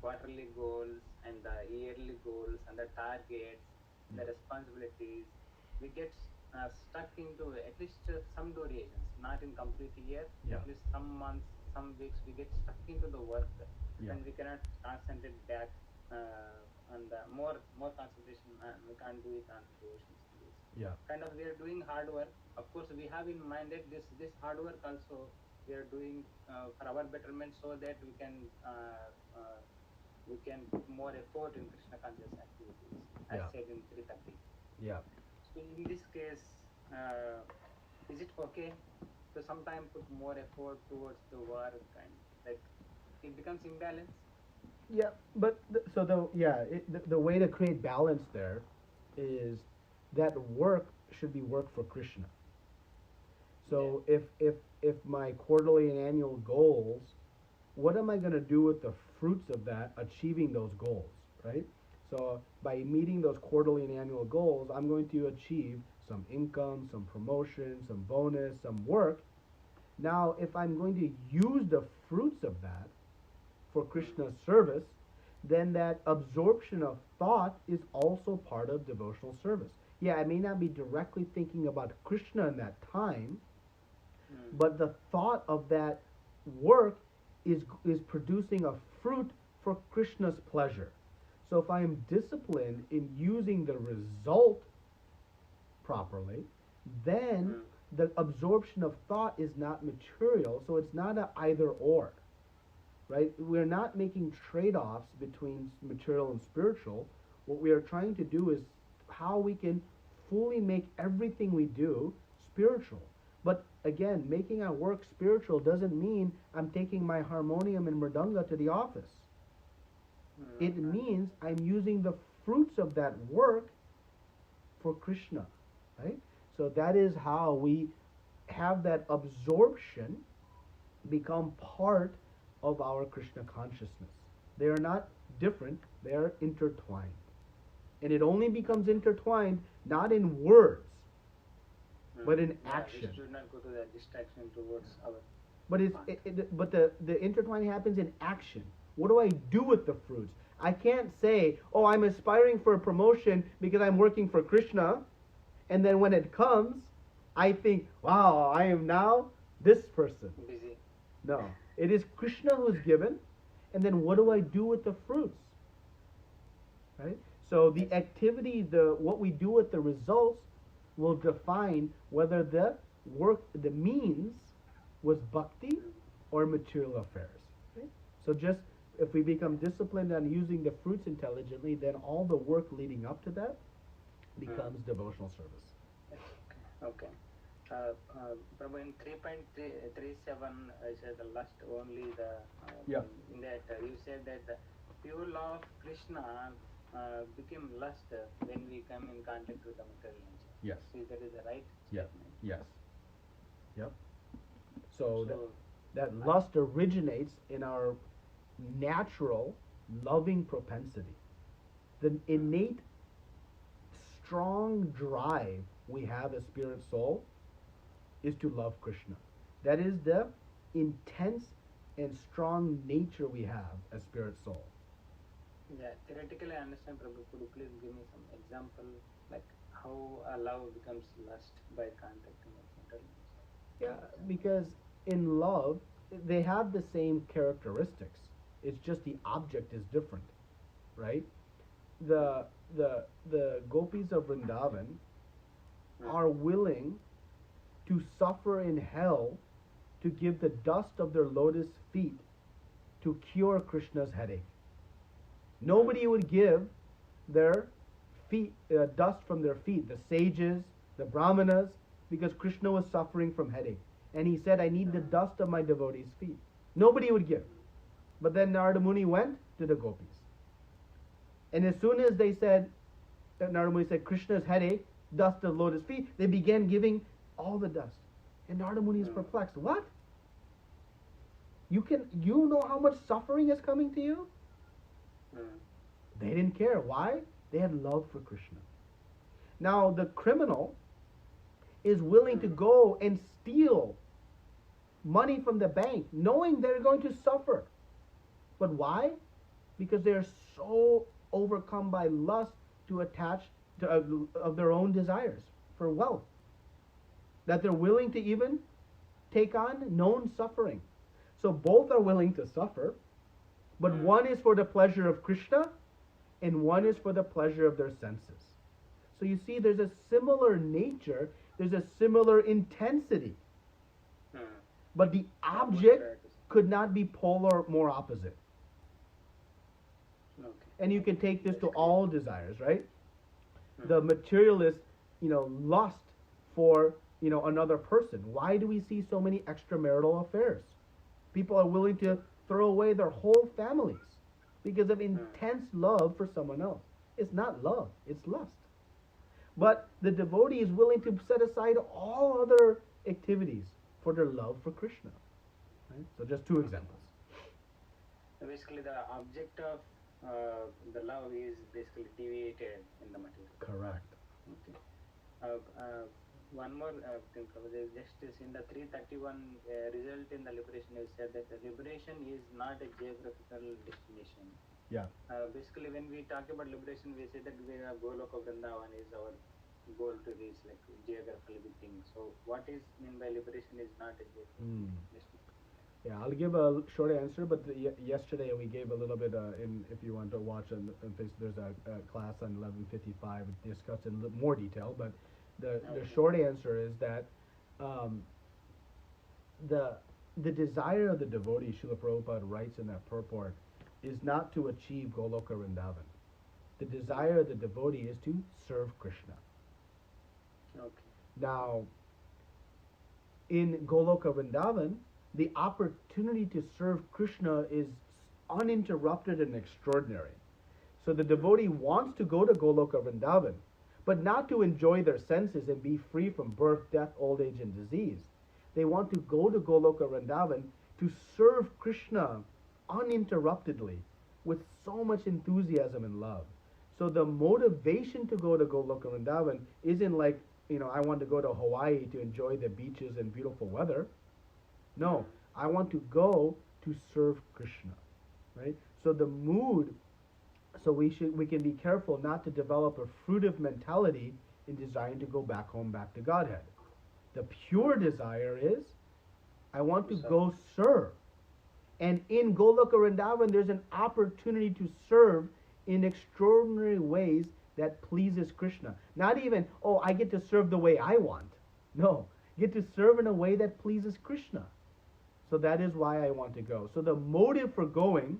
quarterly goals and the yearly goals and the targets, the responsibilities, we get stuck into at least some durations, not in complete year, at least some months, some weeks, we get stuck into the work and we cannot concentrate back on the more concentration, and we can't do it on devotions. Kind of we are doing hard work. Of course, we have in mind that this hard work also we are doing for our betterment, so that we can put more effort in Krishna conscious activities, as said in 330. So in this case, is it okay to sometimes put more effort towards the work and like it becomes imbalance? Yeah, but the way to create balance there is that work should be work for Krishna. So if my quarterly and annual goals, what am I going to do with the fruits of that, achieving those goals, right? So by meeting those quarterly and annual goals, I'm going to achieve some income, some promotion, some bonus, some work. Now, if I'm going to use the fruits of that for Krishna's service, then that absorption of thought is also part of devotional service. Yeah, I may not be directly thinking about Krishna in that time, but the thought of that work is producing a fruit for Krishna's pleasure. So if I am disciplined in using the result properly, then the absorption of thought is not material, so it's not an either or, right? We're not making trade-offs between material and spiritual. What we are trying to do is how we can fully make everything we do spiritual. But again, making our work spiritual doesn't mean I'm taking my harmonium and mridanga to the office. It means I'm using the fruits of that work for Krishna, right? So that is how we have that absorption become part of our Krishna consciousness. They are not different, they are intertwined. And it only becomes intertwined not in words, but in action. We should not go to the distraction towards our... But the intertwining happens in action. What do I do with the fruits? I can't say, oh, I'm aspiring for a promotion because I'm working for Krishna, and then when it comes, I think, wow, I am now this person. Busy. No. It is Krishna who is given, and then what do I do with the fruits? Right? So the activity, what we do with the results will define whether the work, the means, was bhakti or material affairs. Right? So just if we become disciplined on using the fruits intelligently, then all the work leading up to that becomes devotional service. Okay. Prabhu, in 3.37, I said the lust only in that you said that the pure love of Krishna became lust when we come in contact with the material nature. Yes. See, that is the right statement. Yes. Yep. So that lust originates in our natural loving propensity. The innate strong drive we have as spirit soul is to love Krishna. That is the intense and strong nature we have as spirit soul. Yeah, theoretically I understand, Prabhu. Could you please give me some example, like how a love becomes lust by contacting with material nature? Yeah, because in love, they have the same characteristics. It's just the object is different, right? The gopis of Vrindavan are willing to suffer in hell to give the dust of their lotus feet to cure Krishna's headache. Nobody would give their feet, dust from their feet, the sages, the brahmanas, because Krishna was suffering from headache. And he said, I need the dust of my devotees' feet. Nobody would give. But then Narada Muni went to the gopis. And as soon as they said, Narada Muni said, Krishna's headache, dust of lotus feet, they began giving all the dust. And Narada Muni is perplexed. What? You know how much suffering is coming to you? They didn't care. Why? They had love for Krishna. Now the criminal is willing to go and steal money from the bank, knowing they're going to suffer. But why? Because they're so overcome by lust to attach to, of their own desires for wealth, that they're willing to even take on known suffering. So both are willing to suffer, but one is for the pleasure of Krishna and one is for the pleasure of their senses. So you see, there's a similar nature, there's a similar intensity, but the object could not be polar, more opposite. And you can take this to all desires, right? The materialist, lust for, another person. Why do we see so many extramarital affairs? People are willing to throw away their whole families because of intense love for someone else. It's not love, it's lust. But the devotee is willing to set aside all other activities for their love for Krishna. Right? So just two examples. Basically, the object of the love is basically deviated in the material. Correct. Okay. One more thing, just is in the 331 result in the liberation, you said that the liberation is not a geographical destination. Yeah. Basically, when we talk about liberation, we say that Goloka Vrindavan is our goal to reach, like geographical thing. So, what is mean by liberation is not a geographical destination. Yeah, I'll give a short answer, but yesterday we gave a little bit, if you want to watch on Facebook, there's a class on 1155, discussed in more detail, but the short answer is that the desire of the devotee, Srila Prabhupada writes in that purport, is not to achieve Goloka Vrindavan. The desire of the devotee is to serve Krishna. Okay. Now, in Goloka Vrindavan, the opportunity to serve Krishna is uninterrupted and extraordinary. So the devotee wants to go to Goloka Vrindavan, but not to enjoy their senses and be free from birth, death, old age, and disease. They want to go to Goloka Vrindavan to serve Krishna uninterruptedly with so much enthusiasm and love. So the motivation to go to Goloka Vrindavan isn't like, I want to go to Hawaii to enjoy the beaches and beautiful weather. No, I want to go to serve Krishna, right? So the mood, so we can be careful not to develop a fruitive mentality in desiring to go back home, back to Godhead. The pure desire is, I want to go serve. And in Goloka Vrindavan, there's an opportunity to serve in extraordinary ways that pleases Krishna. Not even, I get to serve the way I want. No, get to serve in a way that pleases Krishna. So that is why I want to go. So the motive for going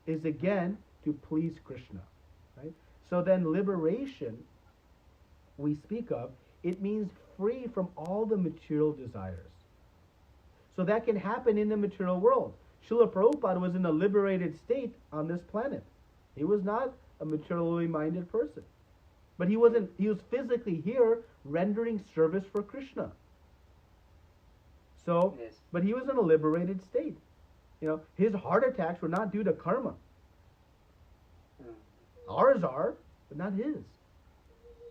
is again to please Krishna. Right? So then liberation we speak of, it means free from all the material desires. So that can happen in the material world. Srila Prabhupada was in a liberated state on this planet. He was not a materially minded person. But he was physically here rendering service for Krishna. So, yes. But he was in a liberated state. His heart attacks were not due to karma. Ours are, but not his.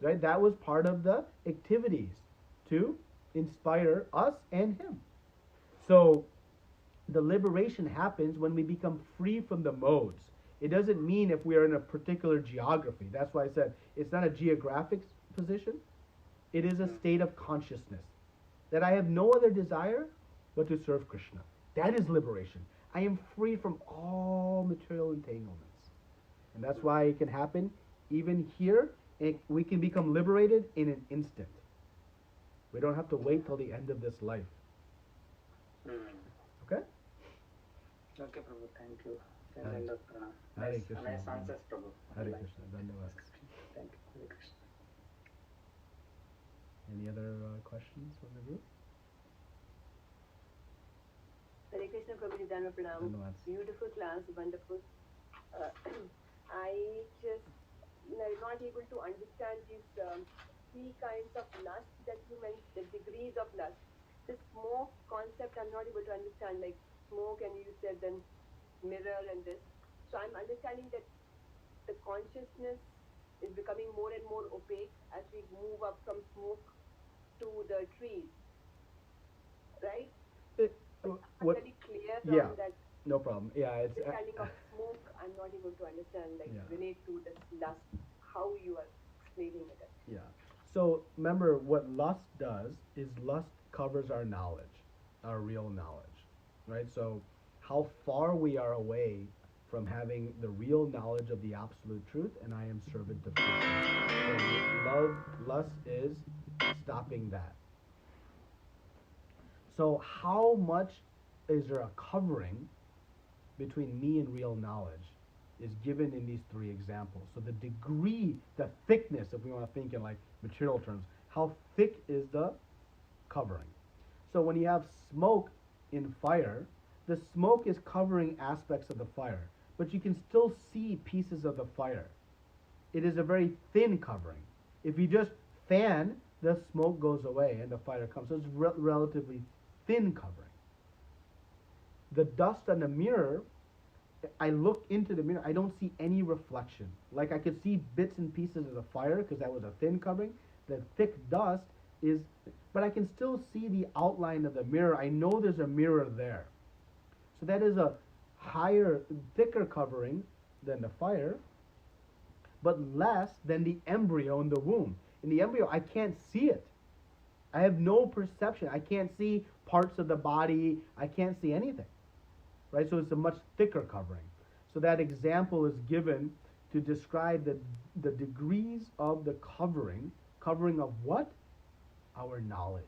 Right? That was part of the activities to inspire us and him. So, the liberation happens when we become free from the modes. It doesn't mean if we are in a particular geography. That's why I said it's not a geographic position. It is a state of consciousness. That I have no other desire but to serve Krishna. That is liberation. I am free from all material entanglements. And that's why it can happen even here. We can become liberated in an instant. We don't have to wait till the end of this life. Okay? Okay, Prabhu, thank you. Hare Nice, Krishna. nice answers, Prabhu. Hare Krishna. Dhanyavad. Thank you. Hare Krishna. Any other questions from the group? Hare Krishna, Prabhu Nidana Pranam. Dhanyavad. Beautiful class, wonderful. I just not able to understand these three kinds of lust that you mentioned, the degrees of lust. The smoke concept I'm not able to understand, like smoke and you said then mirror and this. So I'm understanding that the consciousness is becoming more and more opaque as we move up from smoke to the trees, right? I'm very clear on that. No problem. Yeah, it's understanding of smoke. I'm not able to understand, like relate to this lust, how you are explaining it. Yeah. So remember, what lust does is lust covers our knowledge, our real knowledge, right? So how far we are away from having the real knowledge of the absolute truth, and I am servant of Krishna. So lust is stopping that. So how much is there a covering between me and real knowledge is given in these three examples. So the degree, the thickness, if we want to think in like material terms, how thick is the covering? So when you have smoke in fire, the smoke is covering aspects of the fire, but you can still see pieces of the fire. It is a very thin covering. If you just fan, the smoke goes away and the fire comes. So it's relatively thin covering. The dust on the mirror, I look into the mirror, I don't see any reflection. Like I could see bits and pieces of the fire because that was a thin covering. The thick dust is, but I can still see the outline of the mirror. I know there's a mirror there. So that is a higher, thicker covering than the fire, but less than the embryo in the womb. In the embryo, I can't see it. I have no perception. I can't see parts of the body. I can't see anything. Right? So it's a much thicker covering. So that example is given to describe the degrees of the covering. Covering of what? Our knowledge.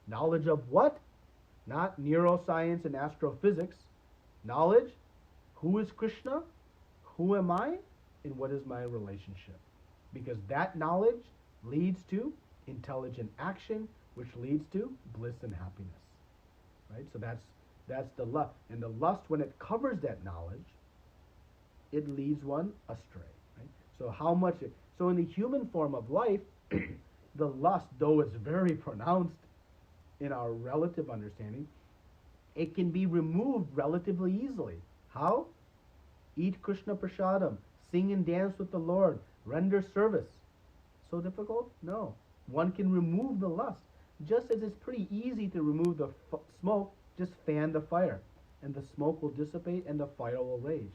Knowledge of what? Not neuroscience and astrophysics. Knowledge. Who is Krishna? Who am I? And what is my relationship? Because that knowledge leads to intelligent action, which leads to bliss and happiness. Right? So that's the lust. And the lust, when it covers that knowledge, it leads one astray. Right? So so in the human form of life, the lust, though it's very pronounced in our relative understanding, it can be removed relatively easily. How? Eat Krishna Prasadam, sing and dance with the Lord, render service. So difficult? No. One can remove the lust. Just as it's pretty easy to remove the smoke, just fan the fire, and the smoke will dissipate and the fire will rage.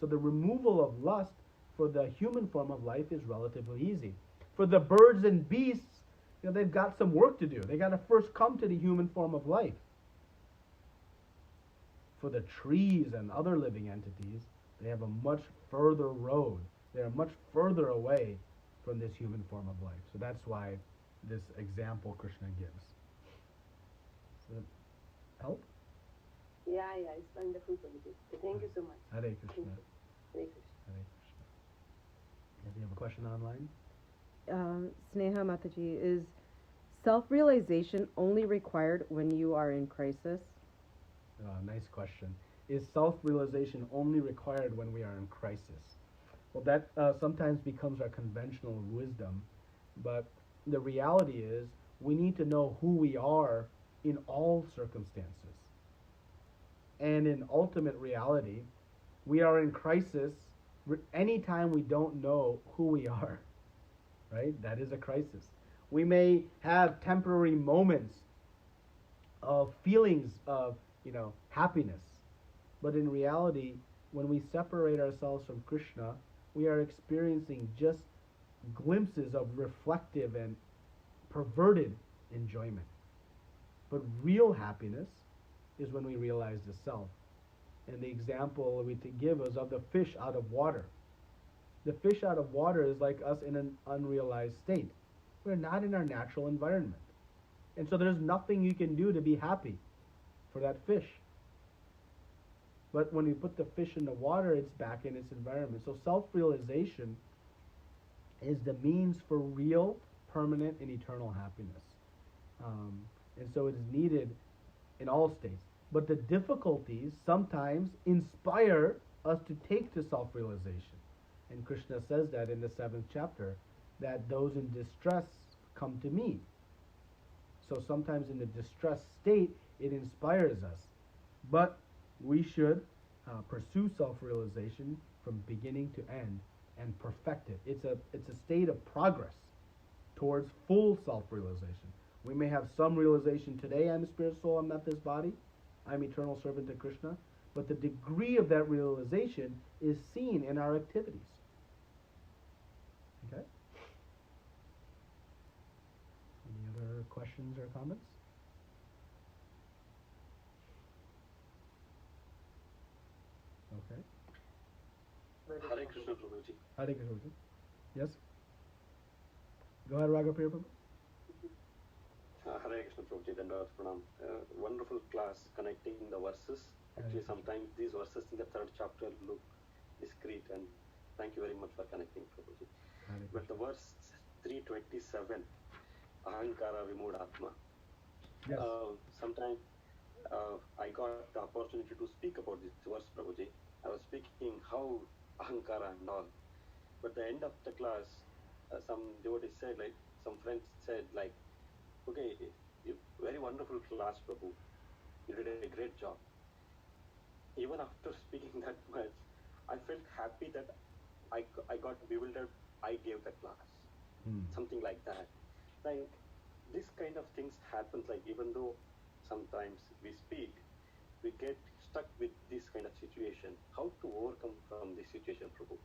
So the removal of lust for the human form of life is relatively easy. For the birds and beasts, they've got some work to do. They got to first come to the human form of life. For the trees and other living entities, they have a much further road. They are much further away from this human form of life. So that's why this example Krishna gives. Does that help? Yeah, it's wonderful, Prabhuji. Thank you so much. Hare Krishna. Hare Krishna. Hare Krishna. Do you have a question online? Sneha Mataji, is self-realization only required when you are in crisis? Nice question. Is self-realization only required when we are in crisis? Well, that sometimes becomes our conventional wisdom, but the reality is we need to know who we are in all circumstances. And in ultimate reality, we are in crisis anytime we don't know who we are, right? That is a crisis. We may have temporary moments of feelings of, happiness, but in reality, when we separate ourselves from Krishna, we are experiencing just glimpses of reflective and perverted enjoyment. But real happiness is when we realize the self. And the example we give is of the fish out of water. The fish out of water is like us in an unrealized state. We're not in our natural environment. And so there's nothing you can do to be happy for that fish. But when you put the fish in the water, it's back in its environment. So self-realization is the means for real, permanent, and eternal happiness. And so it is needed in all states. But the difficulties sometimes inspire us to take to self-realization. And Krishna says that in the 7th chapter, that those in distress come to me. So sometimes in the distressed state, it inspires us. But we should pursue self-realization from beginning to end and perfect it. It's a state of progress towards full self-realization. We may have some realization today, I'm a spirit soul, I'm not this body, I'm eternal servant to Krishna, but the degree of that realization is seen in our activities. Okay? Any other questions or comments? Okay. Hare Krishna Prabhuji. Hare Krishna. Yes? Go ahead, Raghapriya Prabhu. Hare Krishna Prabhuji, Dandavad Pranam. Wonderful class connecting the verses. Actually, sometimes these verses in the 3rd chapter look discrete, and thank you very much for connecting, Prabhuji. But the verse 327, Ahankara Vimudhatma. Yes. Sometimes I got the opportunity to speak about this verse, Prabhuji. I was speaking how Ahankara and all. But the end of the class, some devotees said, like, some friends said, like, okay, very wonderful class, Prabhu. You did a great job. Even after speaking that much, I felt happy that I got bewildered. I gave the class. Something like that. Like, this kind of things happens, like, even though sometimes we speak, we get stuck with this kind of situation. How to overcome from this situation, Prabhu?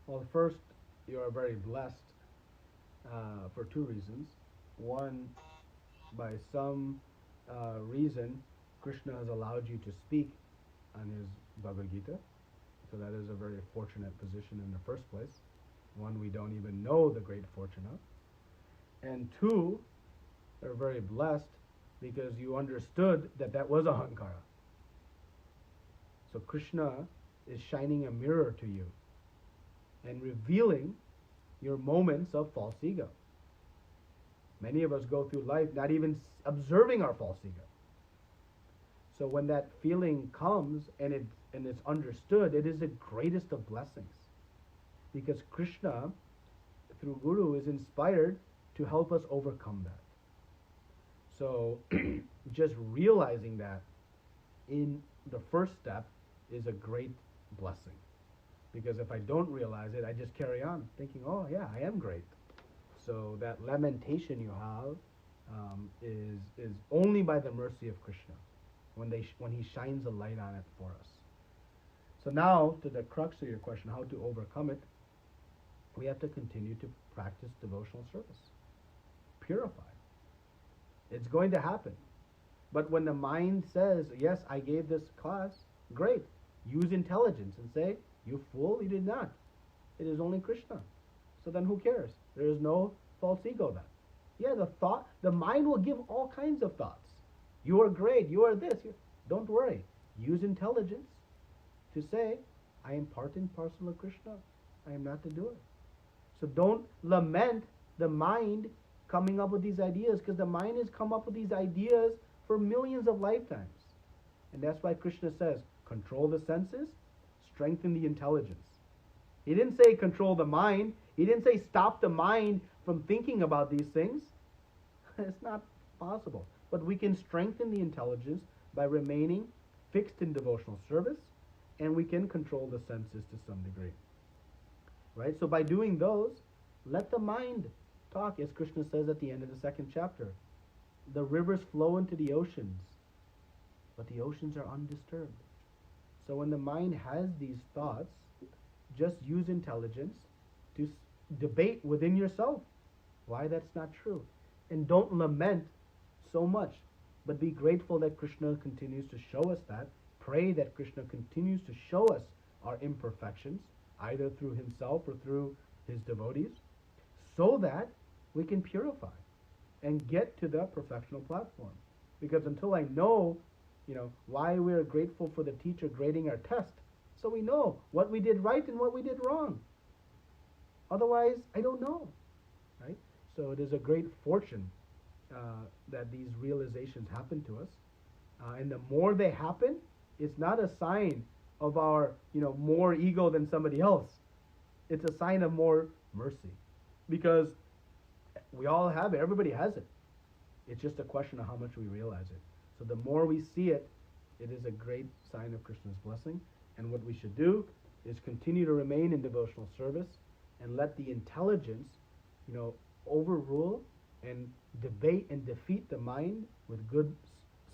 Well, first, you are very blessed for 2 reasons. One, by some reason, Krishna has allowed you to speak on his Bhagavad Gita. So that is a very fortunate position in the first place. One we don't even know the great fortune of. And 2, they're very blessed because you understood that that was Ahankara. So Krishna is shining a mirror to you and revealing your moments of false ego. Many of us go through life not even observing our false ego. So when that feeling comes and it's understood, it is the greatest of blessings. Because Krishna, through Guru, is inspired to help us overcome that. So just realizing that in the first step is a great blessing. Because if I don't realize it, I just carry on thinking, oh yeah, I am great. So that lamentation you have is only by the mercy of Krishna, when he shines a light on it for us. So now to the crux of your question, how to overcome it, we have to continue to practice devotional service. Purify. It's going to happen. But when the mind says, yes, I gave this class, great. Use intelligence and say, you fool, you did not. It is only Krishna. So then who cares? There is no false ego then. Yeah, the mind will give all kinds of thoughts. You are great, you are this. Don't worry. Use intelligence to say, I am part and parcel of Krishna. I am not the doer. So don't lament the mind coming up with these ideas, because the mind has come up with these ideas for millions of lifetimes. And that's why Krishna says, control the senses, strengthen the intelligence. He didn't say control the mind. He didn't say stop the mind from thinking about these things. It's not possible. But we can strengthen the intelligence by remaining fixed in devotional service, and we can control the senses to some degree. Right? So by doing those, let the mind talk, as Krishna says at the end of the 2nd chapter. The rivers flow into the oceans, but the oceans are undisturbed. So when the mind has these thoughts, just use intelligence to debate within yourself why that's not true. And don't lament so much, but be grateful that Krishna continues to show us that. Pray that Krishna continues to show us our imperfections, either through himself or through his devotees, so that we can purify and get to the perfectional platform. Because until I know why we're grateful for the teacher grading our test, so we know what we did right and what we did wrong. Otherwise, I don't know, right? So it is a great fortune that these realizations happen to us, and the more they happen, it's not a sign of our, more ego than somebody else. It's a sign of more mercy, because we all have it. Everybody has it. It's just a question of how much we realize it. So the more we see it, it is a great sign of Krishna's blessing. And what we should do is continue to remain in devotional service and let the intelligence, overrule and debate and defeat the mind with good,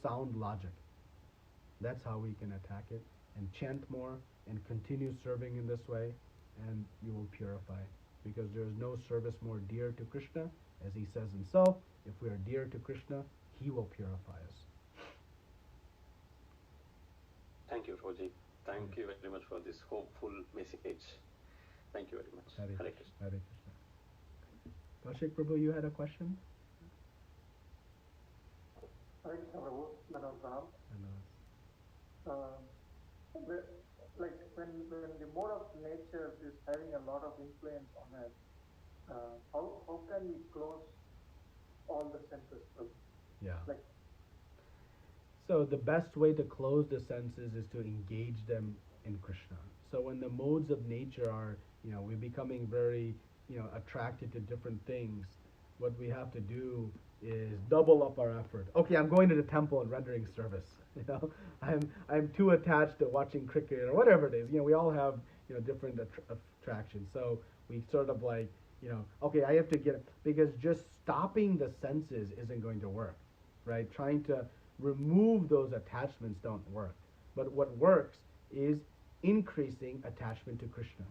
sound logic. That's how we can attack it, and chant more and continue serving in this way, and you will purify. Because there is no service more dear to Krishna, as he says himself. If we are dear to Krishna, he will purify us. Thank you, Roji. Thank you very much for this hopeful message. Thank you very much. Hare Hare Krishna. Krishna. Hare Krishna. Kaushik Prabhu, you had a question? Hare Krishna Prabhu, Madam Pranam. Like when the mode of nature is having a lot of influence on us, how can we close all the senses? Yeah. Like, so the best way to close the senses is to engage them in Krishna. So when the modes of nature are, we're becoming very, attracted to different things, what we have to do is double up our effort. Okay, I'm going to the temple and rendering service. I'm too attached to watching cricket or whatever it is. We all have, different attractions. So we sort of like, okay, I have to get, because just stopping the senses isn't going to work, right? Trying to remove those attachments don't work. But what works is increasing attachment to Krishna.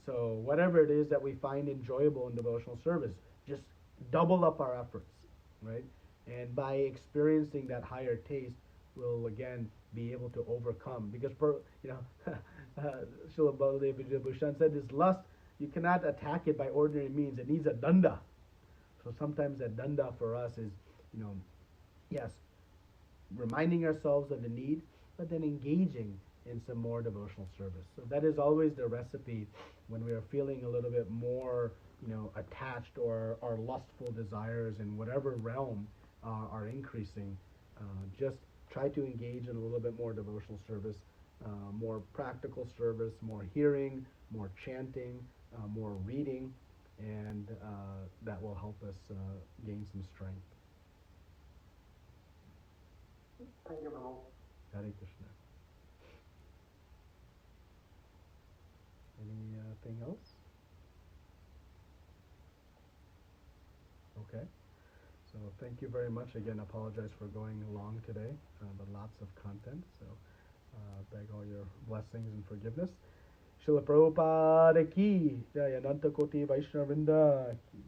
So whatever it is that we find enjoyable in devotional service, just double up our efforts, right? And by experiencing that higher taste, we'll again be able to overcome. Because, Srila Baladev Vijayabhushan said, this lust, you cannot attack it by ordinary means. It needs a danda. So sometimes that danda for us is, yes, reminding ourselves of the need, but then engaging in some more devotional service. So that is always the recipe when we are feeling a little bit more, attached, or our lustful desires in whatever realm are increasing. Just try to engage in a little bit more devotional service, more practical service, more hearing, more chanting, more reading, and that will help us gain some strength. thank you, Prabhu. Hare Krishna. Anything else? Okay. So thank you very much. Again, apologize for going long today, but lots of content. So beg all your blessings and forgiveness. Srila Prabhupada ki, Jai Ananta Koti Vaishnava Vrinda ki.